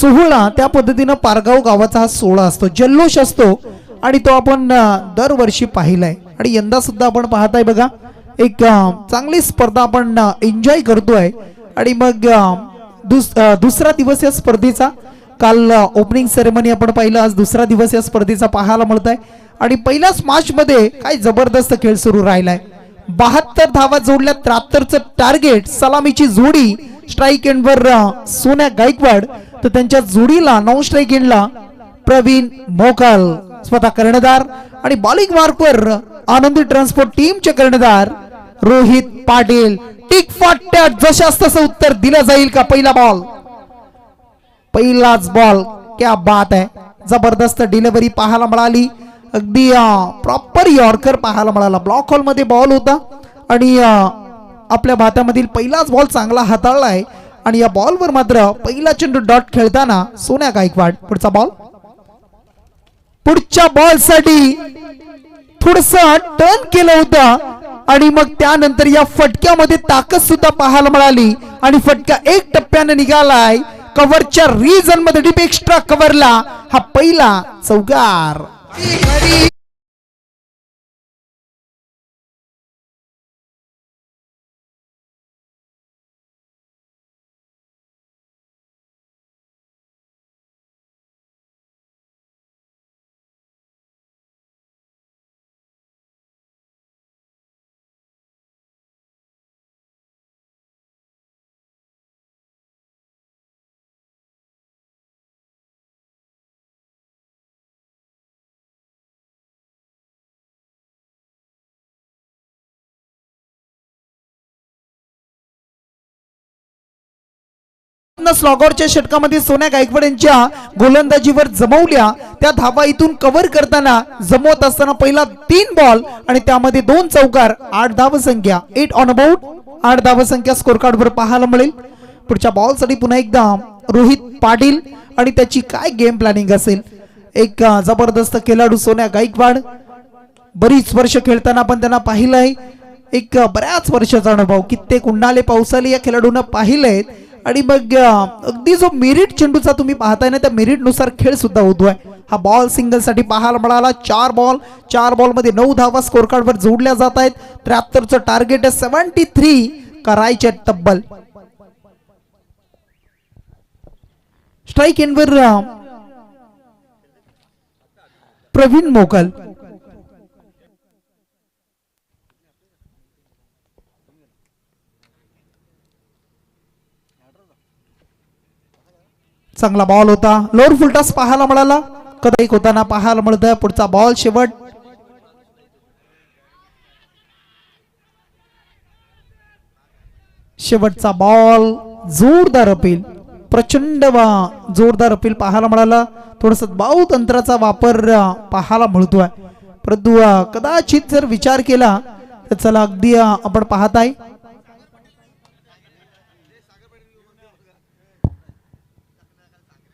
सोहळा, त्या पद्धतीनं पारगाव गावाचा हा सोहळा असतो, जल्लोष असतो, आणि तो आपण दरवर्षी पाहिलाय. आणि यंदा सुद्धा आपण पाहताय बघा, एक चांगली स्पर्धा आपण एन्जॉय करतोय. आणि मग दुसरा दिवस या स्पर्धेचा. काल ओपनिंग सेरेमनी आपण पाहिलं, आज दुसरा दिवस या स्पर्धेचा पाहायला मिळत आहे. आणि पहिल्याच मॅच मध्ये काय जबरदस्त खेळ सुरू राहिलाय. 72 धावा जोडल्या, 73चं टार्गेट. सलामीची जोडी स्ट्राईक एंडवर सोन्या गायकवाड, तर त्यांच्या जोडीला 9 स्ट्राईक एंडला प्रवीण मोकाल स्वतः कर्णधार. आणि बॉलिंग मार्कवर आनंदी ट्रान्सपोर्ट टीमचे कर्णधार रोहित पाटील. टिक फाट्या जशास तसं उत्तर दिलं जाईल का? पहिला बॉल, पहिलाच बॉल. क्या बात आहे, जबरदस्त डिलिव्हरी पाहायला मिळाली. अगदी प्रॉपर यॉर्कर पाहायला मिळाला. ब्लॉक हॉल मध्ये बॉल होता, आणि आपल्या भातामधील पहिलाच बॉल चांगला हाताळलाय. आणि या बॉलवर मात्र पहिला चेंडू डॉट खेळताना सोन्या गायकवाड. पुढचा बॉल, पुढच्या बॉल साठी थोडस टर्न केलं होतं, आणि मग त्यानंतर या फटक्यामध्ये ताकद सुद्धा पाहायला मिळाली. आणि फटका एक टप्प्याने निघालाय कव्हरच्या रिजन मध्ये. डीप एक्स्ट्रा कव्हरला हा पहिला चौकार. न स्लॉगरच्या षटकामध्ये सोन्या गायकवाड यांच्या गोलंदाजीवर जमवल्या. त्या धावा इथून कव्हर करताना जमवत असताना पहिला 3 बॉल आणि त्यामध्ये 2 चौकार, 8 धावसंख्या, 8 ऑन अबाउट, 8 धावसंख्या स्कोर कार्ड वर पाहायला मिळेल. पुढच्या बॉल साठी पुन्हा एकदा रोहित पाटील आणि त्याची काय गेम प्लॅनिंग असेल. एक जबरदस्त खेळाडू सोन्या गायकवाड, बरीच वर्ष खेळताना पण त्यांना पाहिलंय. एक बऱ्याच वर्षाचा अनुभव, कित्येक उन्हाळे पावसाळे या खेळाडूंना पाहिलंय. आणि मग अगदी जो मेरिट चेंडूचा तुम्ही पाहताय ना, त्या मेरिट नुसार खेळ सुद्धा होतोय. हा बॉल सिंगल साठी पाहायला मिळाला. 4 बॉल मध्ये 9 धावा स्कोर कार्ड वर जोडल्या जात आहेत. 73चं टार्गेट आहे, 73 करायचे तब्बल. स्ट्राईक एंडवर प्रवीण मोकल. चांगला बॉल होता. लोअर फुल टॉस पाहायला मिळाला. कदा एक होताना पाहायला मिळतोय. पुढचा बॉल शेवट. शेवटचा बॉल जोरदार अपील, प्रचंड जोरदार अपील पाहायला मिळाला. थोडस बाऊत अंतराचा वापर पाहायला मिळतोय. परंतु कदाचित जर विचार केला तर चला अगदी आपण पाहताय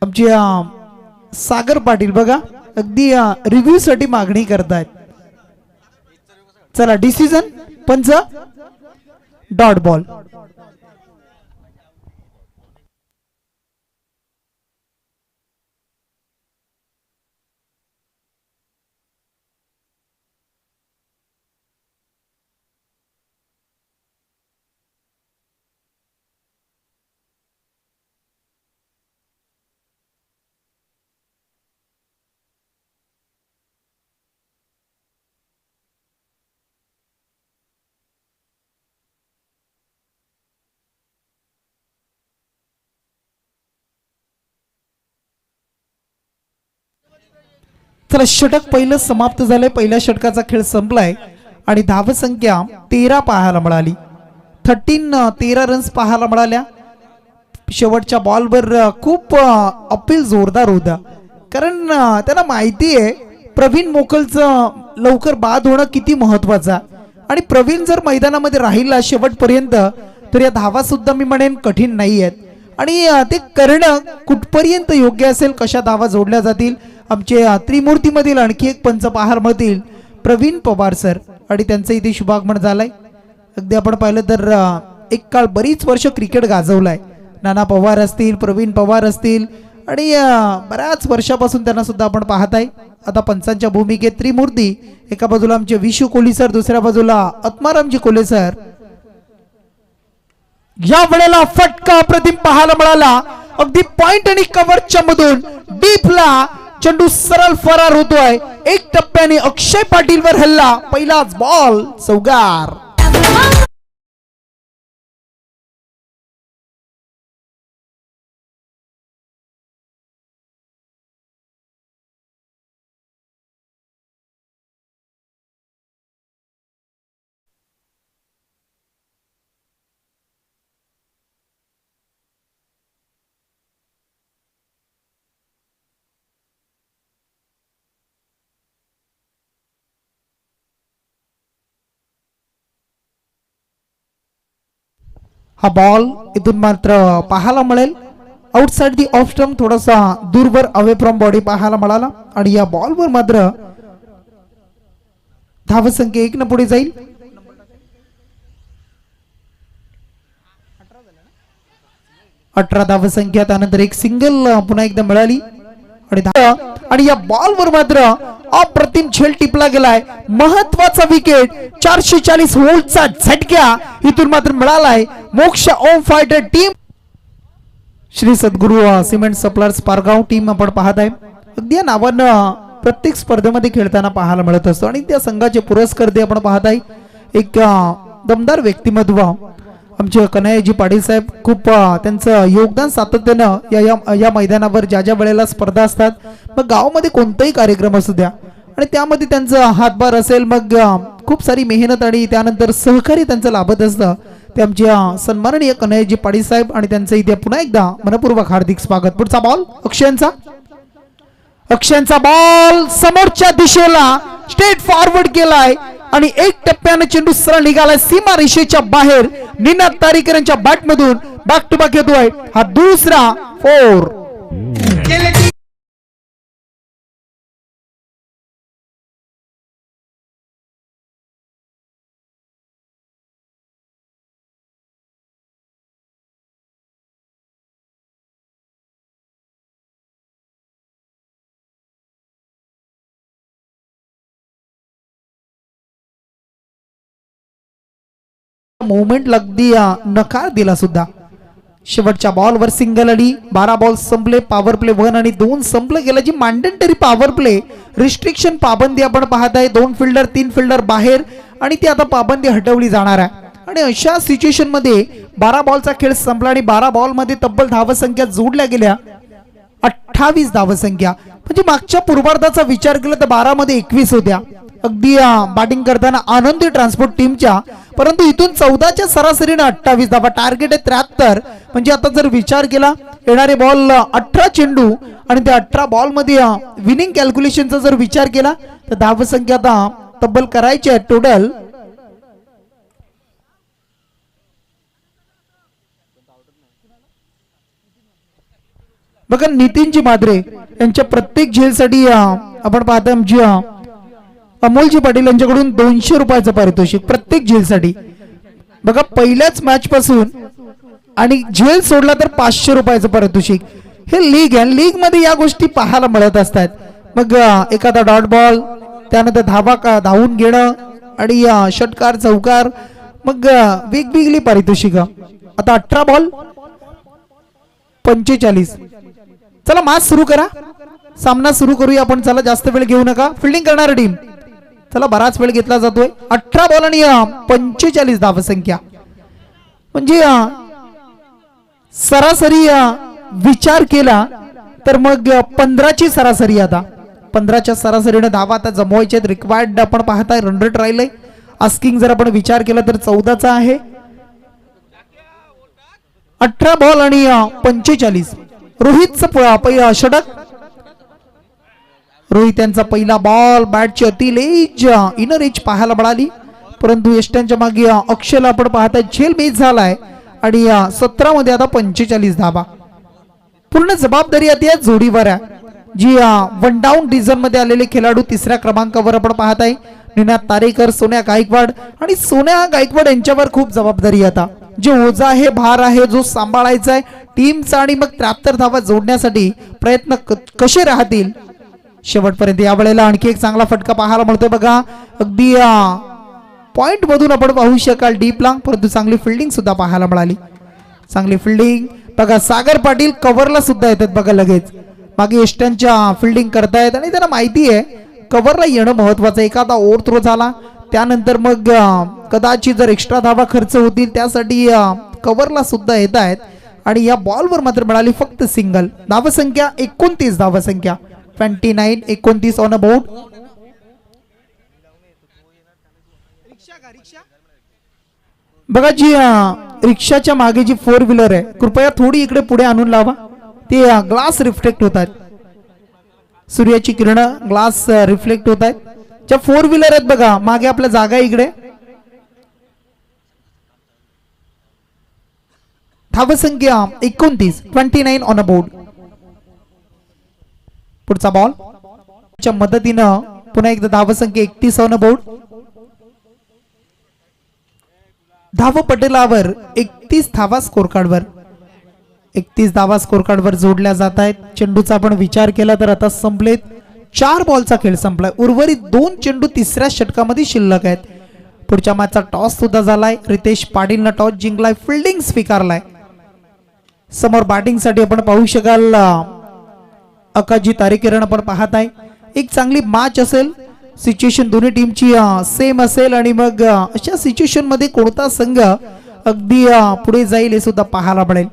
आमचे सागर पाटील बघा अगदी रिव्ह्यू साठी मागणी करतायत. चला डिसिजन पंच डॉट बॉल. चला षटक पहिलं समाप्त झालंय. पहिल्या षटकाचा खेळ संपलाय आणि धावसंख्या 13 पाहायला मिळाली. 13 रन्स पाहायला मिळाल्या. शेवटच्या बॉलवर खूप अपील जोरदार होता, कारण त्यांना माहिती आहे प्रवीण मोकलचं लवकर बाद होणं किती महत्वाचं. आणि प्रवीण जर मैदानामध्ये राहिला शेवटपर्यंत तर या धावा सुद्धा मी म्हणेन कठीण नाही आहेत. आणि ते करणं कुठपर्यंत योग्य असेल, कशा धावा जोडल्या जातील. आमचे त्रिमूर्तीमधील आणखी एक पंच पाहायला मिळतील, प्रवीण पवार सर, आणि त्यांचं इथे शुभागमन झालंय. अगदी आपण पाहिलं तर एक काळ बरीच वर्ष क्रिकेट गाजवलाय. नाना पवार असतील, प्रवीण पवार असतील, आणि बऱ्याच वर्षापासून त्यांना सुद्धा आपण पाहताय. आता पंचांच्या भूमिकेत त्रिमूर्ती, एका बाजूला आमचे विशू कोहली सर, दुसऱ्या बाजूला आत्मारामजी कोले सर. या वेळेला फटका अप्रतिम पाहायला मिळाला. अगदी पॉइंट आणि कव्हरच्या मधून डीपला चेंडू सरळ फरार होतोय. एक टप्प्याने अक्षय पाटील वर हल्ला. पहिलाच बॉल चौकार. हा बॉल इथून मात्र पाहायला मिळेल आउटसाइड दी ऑफ स्टंप, थोडासा दूरवर अवे फ्रॉम बॉडी पाहायला मिळाला. आणि या बॉलवर मात्र धावसंख्या 1 न पुढे जाईल. अठरा धावसंख्या, त्यानंतर एक सिंगल पुन्हा एकदा मिळाली. आणि या बॉलवर मात्र अप्रतिम झेल टिपला गेलाय. महत्वाचा विकेट, 440 व्होल्टचा झटका इथून मात्र मिळालाय. मोक्ष ओम फायटर टीम, श्री सद्गुरु सिमेंट सप्लायर्स पारगाव टीम आपण पाहत आहे. अगदी या नावानं प्रत्येक स्पर्धेमध्ये खेळताना पाहायला मिळत असतो. आणि त्या संघाचे पुरस्कर्ते आपण पाहत आहे. एक दमदार व्यक्तिमत्व आमचे कन्हैयाजी पाटील साहेब, खूप त्यांचं योगदान सातत्यानं या मैदानावर ज्या ज्या वेळेला स्पर्धा असतात, मग गावामध्ये कोणताही कार्यक्रम असू द्या, आणि त्यामध्ये त्यांचा हातभार असेल, मग खूप सारी मेहनत आणि त्यानंतर सहकार्य त्यांचं लाभत असतं. ते आमचे सन्माननीय कन्हैयाजी पाटील साहेब आणि त्यांचं इथे पुन्हा एकदा मनपूर्वक हार्दिक स्वागत. पुढचा बॉल अक्षयचा बॉल समोरच्या दिशेला स्ट्रेट फॉरवर्ड केलाय आणि एक टप्प्याने चेंडू सरळ निघालाय सीमा रेषेच्या बाहेर. निनाद तारेकर यांच्या बॅट मधून बॅक टू बॅक येतोय हा दुसरा 4. मुवमेंट अगदी नकार दिला सुद्धा. शेवटच्या बॉलवर सिंगल आली. 12 बॉल संपले. पॉवर प्ले 1 आणि 2 संपलं गेलं. जी मॅन्डेटरी पॉवर प्ले रिस्ट्रिक्शन पाबंदी आपण पाहत आहे. 2 फिल्डर 3 फिल्डर बाहेर आणि ती आता पाबंदी हटवली जाणार आहे. आणि अशा सिच्युएशन मध्ये 12 बॉलचा खेळ संपला आणि 12 बॉल मध्ये तब्बल धावसंख्या जोडल्या गेल्या 28 धावसंख्या. म्हणजे मागच्या पूर्वार्धाचा विचार केला तर 12 मध्ये 21 होत्या. अगदी बॅटिंग करताना आनंदी ट्रान्सपोर्ट टीमच्या, परंतु इथून 14च्या सरासरीने 28 धावा. टार्गेट आहे 73. म्हणजे आता जर विचार केला येणारे बॉल 18 चेंडू आणि त्या 18 बॉल मध्ये विनिंग कॅल्क्युलेशनचा जर विचार केला तर धावसंख्या आता तब्बल करायची आहे टोटल बघा. नितीनजी माद्रे यांच्या प्रत्येक झेलसाठी आपण पाहता आमची अमोलजी पाटील यांच्याकडून 200 रुपयाचं पारितोषिक प्रत्येक झेलसाठी. बघा पहिल्याच मॅच पासून आणि झेल सोडला तर 500 रुपयाचं पारितोषिक. हे लीग आहे. लीग मध्ये या गोष्टी पाहायला मिळत असतात. मग एखादा डॉट बॉल, त्यानंतर धावून घेणं आणि षटकार चौकार, मग वेगवेगळी पारितोषिक. आता 18 बॉल 45. चला मॅच सुरू करा. सामना सुरू करूया आपण. चला जास्त वेळ घेऊ नका. फिल्डिंग करणारी टीम चला बराच वेळ घेतला जातोय. 18 बॉल आणि 45 धावसंख्या. म्हणजे सरासरी विचार केला तर मग 15ची सरासरी. आता 15च्या सरासरीने धावा आता जमवायचे आहेत. रिक्वायर्ड आपण पाहताय रन रेट राहिलंय. आस्किंग जर आपण विचार केला तर 14चा आहे. 18 बॉल आणि 45. रोहितचं षटक. रोहित यांचा पहिला ball बॅटची Atil age inner age पाहायला मिळाली, परंतु यष्ट्यांच्या मागे अक्षयला आपण पाहताय झेल मिस झालाय आणि 17 मध्ये आता 45 धावा. पूर्ण जबाबदारी आता या जोडीवर आहे. जी 1 डाऊन डिझन मध्ये आलेले खेळाडू 3ऱ्या क्रमांकावर आपण पाहताय. निनाद तारेकर, सोन्या गायकवाड आणि सोन्या गायकवाड यांच्यावर खूप जबाबदारी आता. जे ओझा आहे, भार आहे, जो सांभाळायचा आहे टीमचा आणि मग 73 धावा जोडण्यासाठी प्रयत्न कसे राहतील शेवटपर्यंत. यावेळेला आणखी एक चांगला फटका पाहायला मिळतोय बघा. अगदी पॉइंट मधून आपण पाहू शकाल डीप लॉंग, परंतु चांगली फिल्डिंग सुद्धा पाहायला मिळाली. चांगली फिल्डिंग बघा. सागर पाटील कव्हरला सुद्धा येतात बघा. लगेच मागे यष्ट्यांच्या फिल्डिंग करतायत आणि त्यांना माहिती आहे कव्हरला येणं महत्वाचं. एखादा ओव्हर थ्रो झाला त्यानंतर मग कदाचित जर एक्स्ट्रा धावा खर्च होतील त्यासाठी कव्हरला सुद्धा येत आहेत. आणि या बॉलवर मात्र मिळाली फक्त सिंगल. धावसंख्या 29 धावसंख्या 29 ऑन अ बोर्ड. बघा जी रिक्षाच्या मागे जी 4 व्हीलर आहे कृपया थोडी इकडे पुढे आणून लावा. ते ग्लास रिफ्लेक्ट होतात. सूर्याची किरण ग्लास रिफ्लेक्ट होत आहेत. ज्या 4 व्हीलर आहेत बघा मागे आपल्या जागा इकडे. धावसंख्या 29 ऑन अ बोर्ड. पुढचा बॉल च्या मदतीनं पुन्हा एकदा धावसंख्या 31 ऑन अ बोर्ड. धाव पटलावर 31 धावा स्कोर कार्डवर. 31 धावा स्कोर कार्डवर जोडल्या जात आहेत. चेंडूचा आपण विचार केला तर आता संपलेत. 4 बॉलचा खेळ संपलाय. उर्वरित 2 चेंडू 3ऱ्या षटकामध्ये शिल्लक आहेत. पुढच्या मॅचचा टॉस सुद्धा झालाय. रितेश पाटीलनं टॉस जिंकलाय. फिल्डिंग स्वीकारलाय. समोर बॅटिंग साठी आपण पाहू शकाल अकाजी तारेकिरण आपण पाहत आहे. एक चांगली मॅच असेल. सिच्युएशन दोन्ही टीमची सेम असेल आणि मग अशा सिच्युएशन मध्ये कोणता संघ अगदी पुढे जाईल हे सुद्धा पाहायला मिळेल.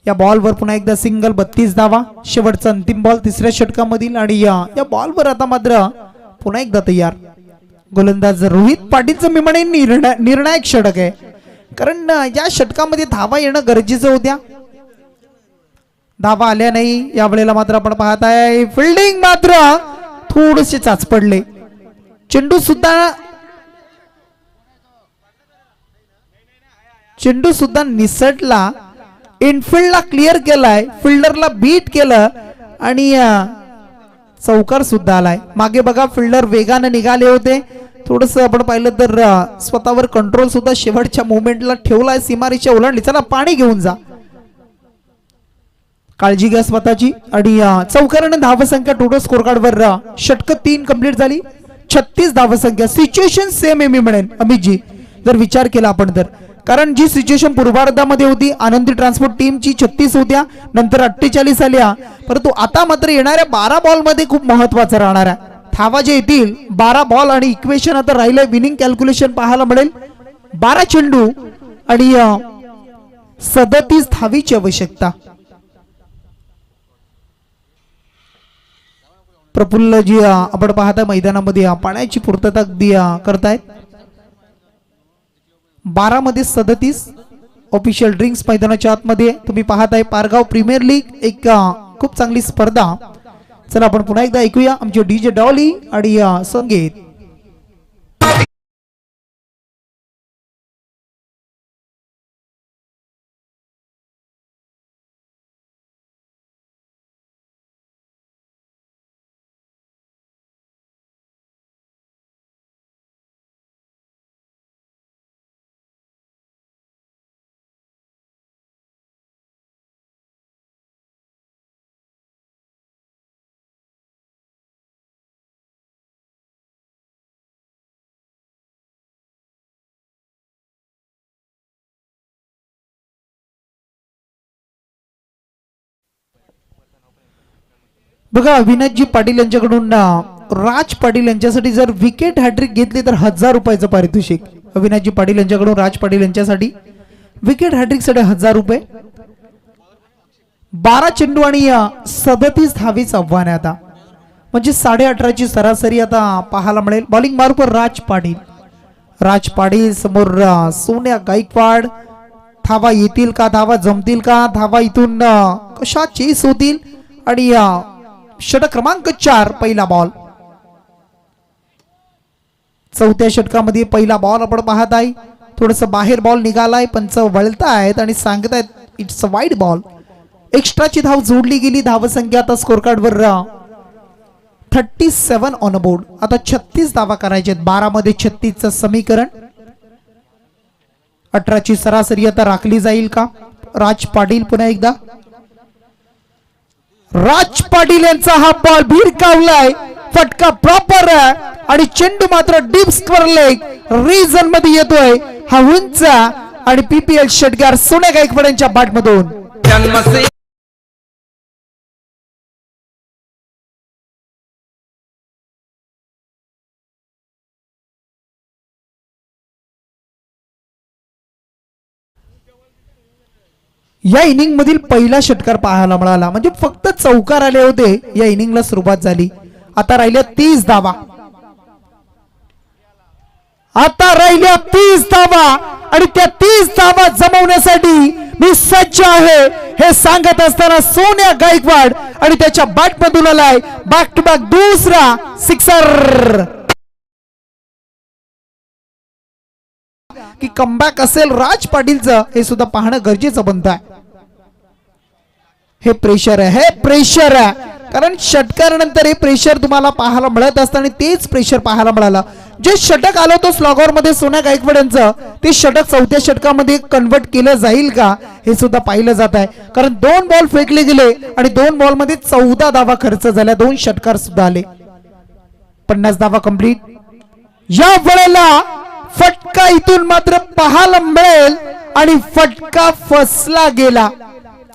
या बॉलवर पुन्हा एकदा सिंगल 32 धावा. शेवटचा अंतिम बॉल 3ऱ्या षटकामधील आणि या बॉलवर आता मात्र पुन्हा एकदा तयार गोलंदाज रोहित पाटीलचं मी म्हणेन निर्णायक षटक आहे. कारण या षटकामध्ये धावा येणं गरजेचं होत्या. धावा आल्या नाही. यावेळेला मात्र आपण पाहत आहे फिल्डिंग मात्र थोडेसे चाचपडले. चेंडू सुद्धा निसटला. इनफिल्डला क्लिअर केलाय, फिल्डरला बीट केलं आणि चौकार सुद्धा आलाय. मागे बघा फिल्डर वेगाने निघाले होते. थोडस आपण पाहिलं तर स्वतःवर कंट्रोल सुद्धा शेवटच्या मोमेंटला ठेवलाय. सीमारेषा ओलांडली. चला पाणी घेऊन जा. काळजी घ्या स्वतःची. आणि चौकाराने धावसंख्या टोटल स्कोर कार्डवर षटक 3 कंप्लीट झाली. 36 धावसंख्या. सिच्युएशन सेम आहे मी म्हणेन अमितजी जर विचार केला आपण तर. कारण जी सिच्युएशन पूर्वार्धामध्ये होती आनंदी ट्रान्सपोर्ट टीमची 36 होत्या, नंतर 48 आल्या. परंतु आता मात्र येणाऱ्या 12 बॉल मध्ये खूप महत्वाचं राहणार आहे. धावा जे येतील 12 बॉल आणि इक्वेशन आता राहिलंय विनिंग कॅल्क्युलेशन पाहायला मिळेल. 12 चेंडू आणि 37 धावीची आवश्यकता. प्रफुल्ल जी आपण पाहता मैदानामध्ये पाण्याची पूर्तता अगदी करतायत. 12 मध्ये 37 ऑफिशियल ड्रिंक्स मैदानाच्या आतमध्ये तुम्ही पाहताय. पारगाव प्रीमियर लीग एक खूप चांगली स्पर्धा. चला आपण पुन्हा एकदा ऐकूया आमचे डीजे डॉली आणि संगीत. बघा अविनाशजी पाटील यांच्याकडून राज पाटील यांच्यासाठी जर विकेट हॅट्रिक घेतली तर 1000 रुपयाचं पारितोषिक. अविनाशजी पाटील यांच्याकडून राज पाटील यांच्यासाठी विकेट हॅट्रिक साठी 1000 रुपये. 12 चेंडू आणि 37 धावीचं आव्हान आहे आता. म्हणजे 18.5ची सरासरी आता पाहायला मिळेल. बॉलिंग मार्कवर राज पाटील. राज पाटील समोर सोन्या गायकवाड. धावा येतील का, धावा जमतील का, धावा इथून कशा चेस होतील. आणि षटक क्रमांक 4 पहिला बॉल. चौथ्या षटकामध्ये पहिला बॉल आपण पाहत आहे. थोडस बाहेर बॉल निघालाय. पंच वळतायत आणि सांगतायत इट्स अ वाईड बॉल. एक्स्ट्राची धाव जोडली गेली. धावसंख्या आता स्कोर कार्डवर 37 ऑन बोर्ड. आता 36 धावा करायचे. 12 मध्ये 36चं समीकरण. 18ची सरासरी आता राखली जाईल का. राज पाटील पुन्हा एकदा. राज पाटील यांचा हा बॉल भिरकावलाय. फटका प्रॉपर आहे आणि चेंडू मात्र डीप स्क्वेअर लेग रीजन मध्ये येतोय. हा उंच आणि पीपीएल षटकार सोन्या गायकवाड यांच्या बॅट मधून. या इनिंग मधील पहिला षटकार पाहायला मिळाला. म्हणजे फक्त चौकार आले होते. या इनिंगला सुरुवात झाली. आता राहिल्या 30 धावा. आता राहिल्या 30 धावा आणि त्या 30 धावा जमवण्यासाठी मी सज्ज आहे हे सांगत असताना सोन्या गायकवाड आणि त्याच्या बॅट मधून आलाय बॅक टू बॅक दुसरा सिक्सर. की कमबॅक असेल राज पाटीलचं हे सुद्धा पाहणं गरजेचं बनत आहे. हे प्रेशर आहे, हे प्रेशर आहे. कारण षटकारानंतर हे प्रेशर तुम्हाला पाहायला मिळत असतं आणि तेच प्रेशर पाहायला मिळालं. जे षटक आलं होतं स्लॉगर मध्ये सोन्या गायकवाड यांचं ते षटक चौथ्या षटकामध्ये कन्वर्ट केलं जाईल का हे सुद्धा पाहिलं जात आहे. कारण 2 बॉल फेकले गेले आणि 2 बॉल मध्ये 14 धावा खर्च झाल्या. 2 षटकार सुद्धा आले. 50 धावा कंप्लीट. या वेळेला फटका इथून मात्र पाहायला मिळेल आणि फटका फसला गेला.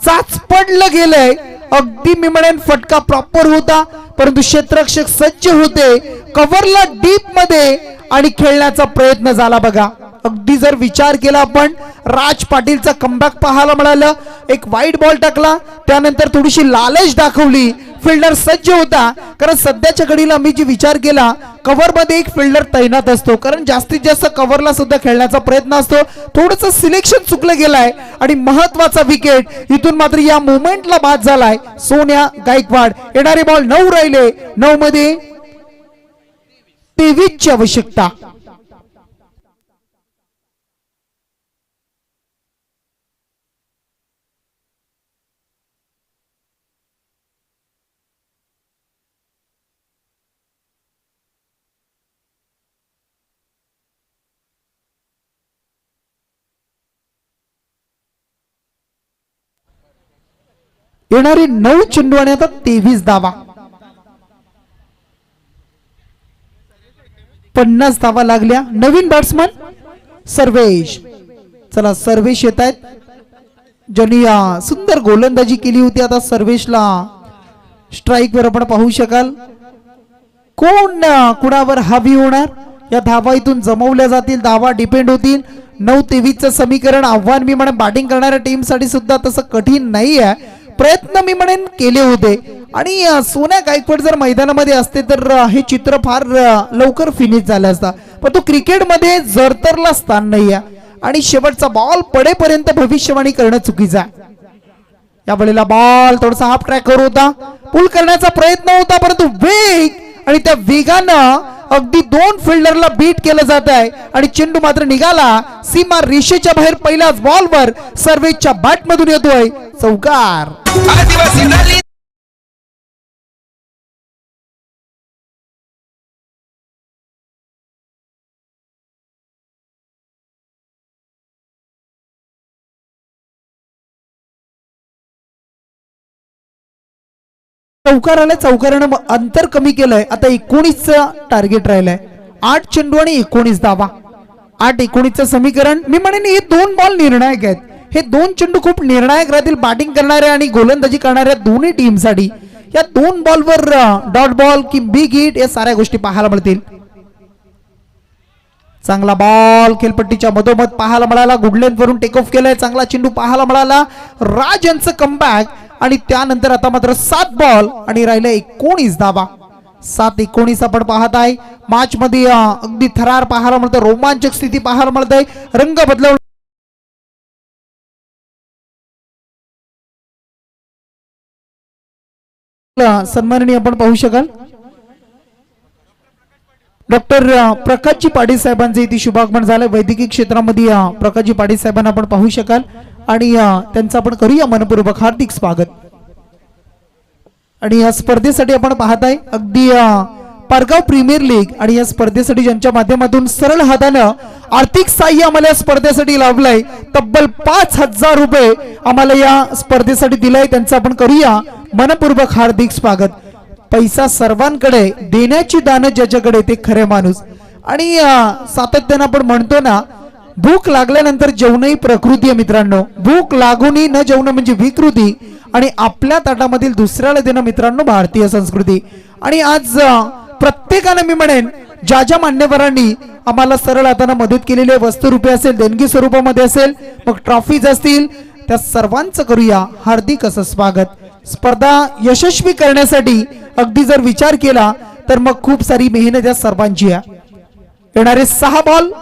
चाचपडलं गेलंय. अगदी मी म्हणेन फटका प्रॉपर होता परंतु क्षेत्ररक्षक सज्ज होते. कव्हरला डीप मध्ये आणि खेळण्याचा प्रयत्न झाला. बघा अगदी जर विचार केला आपण राज पाटीलचा कमबॅक पाहायला मिळालं. एक वाईड बॉल टाकला त्यानंतर थोडीशी लालच दाखवली. फिल्डर सज्ज होता, कारण सध्याच्या घडीला मी जी विचार केला कव्हर मध्ये एक फिल्डर तैनात असतो, कारण जास्तीत जास्त कव्हरला सुद्धा खेळण्याचा प्रयत्न असतो. थोडंसं सिलेक्शन चुकलं गेलंय आणि महत्वाचा विकेट इथून मात्र या मोमेंटला बाद झालाय सोन्या गायकवाड. येणारे बॉल 9 राहिले, 9 मध्ये 23 ची आवश्यकता. येणारे 9 चेंडू आणि आता 23 धावा. 50 धावा लागल्या. नवीन बॅट्समन सर्वेश. चला सर्वेश येत आहेत, ज्यांनी सुंदर गोलंदाजी केली होती. आता सर्वेशला स्ट्राईक वर आपण पाहू शकाल. कोण कुणावर हवी होणार, या धावा इथून जमवल्या जातील, धावा डिपेंड होतील. 9-23 समीकरण आव्हान मी म्हणेन बॅटिंग करणाऱ्या टीम साठी सुद्धा तसं कठीण नाही आहे. प्रयत्न मी म्हणेन केले होते आणि सोन्या गायकवाड जर मैदानामध्ये असते तर हे चित्र फार लवकर फिनिश झालं असतं, पण तो क्रिकेटमध्ये जरतरला स्थान नाही आहे आणि शेवटचा बॉल पडेपर्यंत भविष्यवाणी करणं चुकीचं आहे. या वेळेला बॉल थोडासा हाफ ट्रॅकवर होता, पुल करण्याचा प्रयत्न होता, परंतु वेग आणि त्या वेगानं अगदी 2 फिल्डरला बीट केलं जात आहे आणि चेंडू मात्र निघाला सीमा रेषेच्या बाहेर. पहिल्याच बॉलवर सर्वेच्या बॅट मधून येतोय चौकार. चौकाराला चौकारानं अंतर कमी केलंय. आता 19चं टार्गेट राहिलंय. 8 चेंडू आणि 19 धावा. 8-19चं समीकरण मी म्हणेन हे 2 बॉल निर्णायक आहेत. हे 2 चेंडू खूप निर्णायक राहतील बॅटिंग करणाऱ्या आणि गोलंदाजी करणाऱ्या दोन्ही टीमसाठी. या 2 बॉलवर डॉट बॉल की बिग हिट या साऱ्या गोष्टी पाहायला मिळतील. चांगला बॉल खेळपट्टीच्या मधोमध पाहायला मिळाला. गुड लेंथ वरून टेक ऑफ केलाय. चांगला चेंडू पाहायला मिळाला. राज यांचं कमबॅक आणि त्यानंतर आता मात्र 7 बॉल आणि राहिले 19 धावा. 7-19 आपण पाहत आहे. मॅच मध्ये अगदी थरार पाहायला मिळतं, रोमांचक स्थिती पाहायला मिळते. रंग बदलवला सन्माननीय आपण पाहू शकाल डॉक्टर प्रकाशजी पाटील साहेबांचे इथे शुभागमन झालं. वैद्यकीय क्षेत्रामध्ये प्रकाशजी पाटील साहेबांना आपण पाहू शकाल आणि त्यांचं आपण करूया मनपूर्वक हार्दिक स्वागत. आणि या स्पर्धेसाठी आपण पाहताय अगदी पारगाव प्रीमियर लीग आणि या स्पर्धेसाठी ज्यांच्या माध्यमातून सरळ हातानं आर्थिक सहाय्य आम्हाला या स्पर्धेसाठी लाभलंय, तब्बल 5,000 रुपये आम्हाला या स्पर्धेसाठी दिलाय, त्यांचं आपण करूया मनपूर्वक हार्दिक स्वागत. पैसा सर्वांकडे, देण्याची दान ज्याच्याकडे ते खरे माणूस. आणि सातत्यानं आपण म्हणतो ना, भूक लागल्यानंतर जेवणही प्रकृती आहे मित्रांनो. भूक लागूनही न जेवण म्हणजे विकृती आणि आपल्या ताटामधील दुसऱ्याला देणं मित्रांनो भारतीय संस्कृती. आणि आज प्रत्येकाने मी म्हणेन ज्या ज्या मान्यवरांनी आम्हाला सरळ हाताने मदत केलेली आहे, वस्तुरूपी असेल, देणगी स्वरूपामध्ये असेल, मग ट्रॉफीज असतील, त्या सर्वांचं करूया हार्दिक असं स्वागत. स्पर्धा यशस्वी करण्यासाठी अगदी जर विचार केला तर मग खूप सारी मेहनत या सर्वांची आहे. येणारे 6 बॉल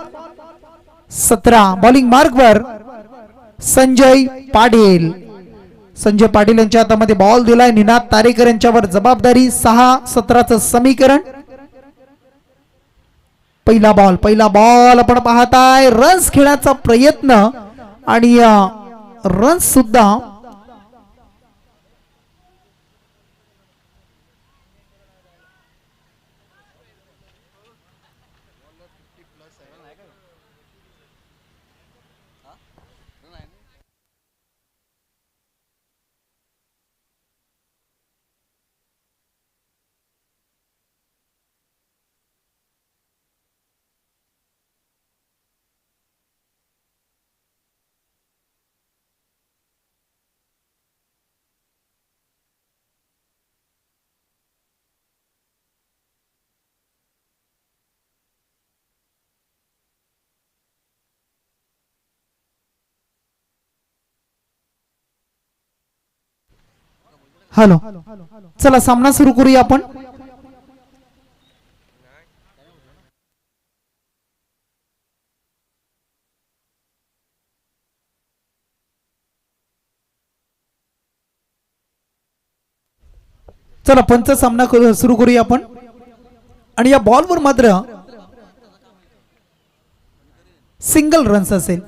17 बॉलिंग मार्कवर संजय पाटील. संजय पाटील यांच्या हातामध्ये बॉल दिलाय. निनाद तारेकर यांच्यावर जबाबदारी. 6-17चं समीकरण. पहिला बॉल आपण पाहताय. रन्स खेळण्याचा प्रयत्न आणि रन्स सुद्धा हॅलो चला सामना सुरू करूया आपण. चला पंच सामना सुरू करूया आपण. आणि या बॉलवर मात्र सिंगल रन्स असेल.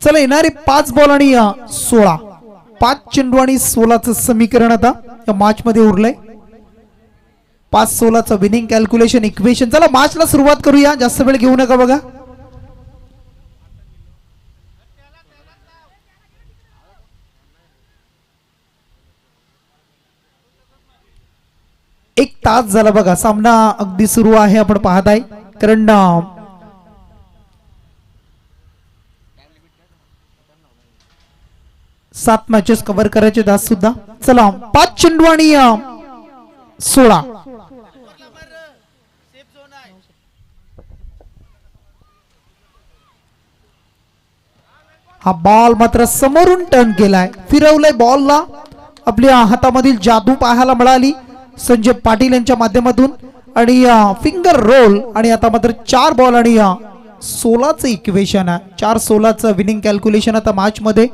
चला येणारे 5 बॉल आणि 16, 5 चेंडू आणि 16चं समीकरण आता या मॅच मध्ये उरलंय. 5-16चं विनिंग कॅल्क्युलेशन इक्वेशन. चला मॅचला सुरुवात करूया, जास्त वेळ घेऊ नका बघा. एक तास झाला बघा, सामना अगदी सुरू आहे आपण पाहत आहे. कारण 7 मॅचेस कव्हर करायचे दास सुद्धा. चला 5 चेंडू आणि 16. हा बॉल मात्र समोरून टर्न केलाय, फिरवलाय बॉलला. आपल्या हातामधील जादू पाहायला मिळाली संजय पाटील यांच्या माध्यमातून. आणि फिंगर रोल. आणि आता मात्र 4 बॉल आणि 16चं इक्वेशन आहे. 4-16चं विनिंग कॅल्क्युलेशन आता मॅच मध्ये.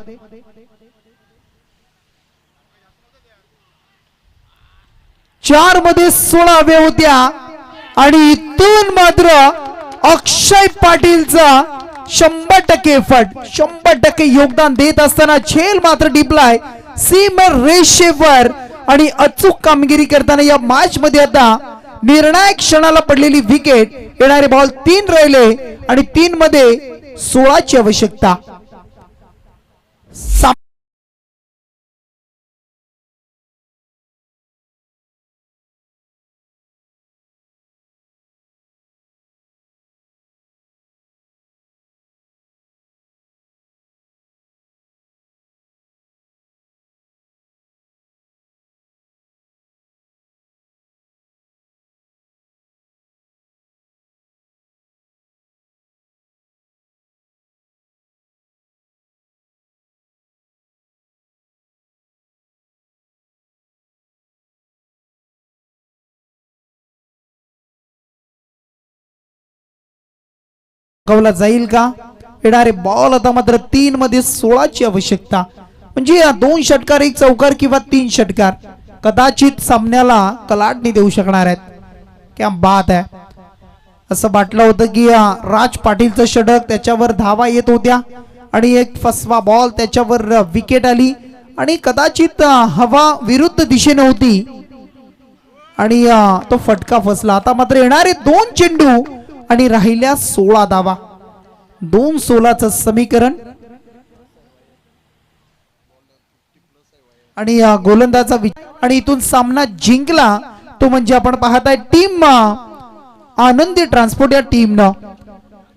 चार मध्ये 16 हवे होत्या आणि इथून मात्र अक्षय पाटीलचा 100% एफर्ट, 100% योगदान देत असताना झेल मात्र डिप्लाय सीमा रेषेवर आणि अचूक कामगिरी करताना या मॅच मध्ये आता निर्णायक क्षणाला पडलेली विकेट. येणारे बॉल 3 राहिले आणि 3 मध्ये 16ची आवश्यकता. गवला जाईल का? येणारे बॉल आता मात्र 3 मध्ये 16ची आवश्यकता. म्हणजे 2 षटकार, 1 चौकार किंवा 3 षटकार कदाचित सामन्याला कलाटणी देऊ शकणार आहेत. क्या बात आहे. असं वाटलं होतं की राज पाटीलचं षटक, त्याच्यावर धावा येत होत्या आणि एक फसवा बॉल, त्याच्यावर विकेट आली आणि कदाचित हवा विरुद्ध दिशेने होती आणि तो फटका फसला. आता मात्र येणारे 2 चेंडू आणि राहिल्या 16 धावा. 2-16चं समीकरण. आणि गोलंदाजा आणि इथून सामना जिंकला तो म्हणजे आपण पाहताय टीम आनंदी ट्रान्सपोर्ट या टीमनं.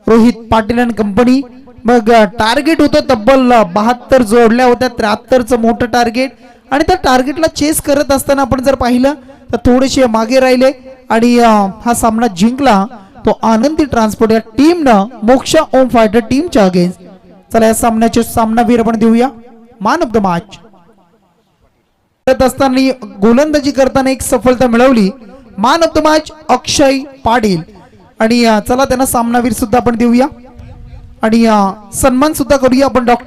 रोहित पाटील आणि कंपनी. मग टार्गेट होतं तब्बल 72 जोडल्या होत्या, 73चं मोठं टार्गेट. आणि त्या टार्गेटला चेस करत असताना आपण जर पाहिलं तर थोडेसे मागे राहिले आणि हा सामना जिंकला तो आनंदी ट्रान्सपोर्ट या टीमनं मोक्षा ओम फायटर टीमच्या अगेन्स्ट. चला या सामन्याचे सामनावीर आपण देऊया. मॅन ऑफ द मॅच करत असताना गोलंदाजी करताना एक सफलता मिळवली. मॅन ऑफ द मॅच अक्षय पाटील. आणि चला त्यांना सामनावीर सुद्धा आपण देऊया आणि सन्मान सुद्धा करूया आपण. डॉक्टर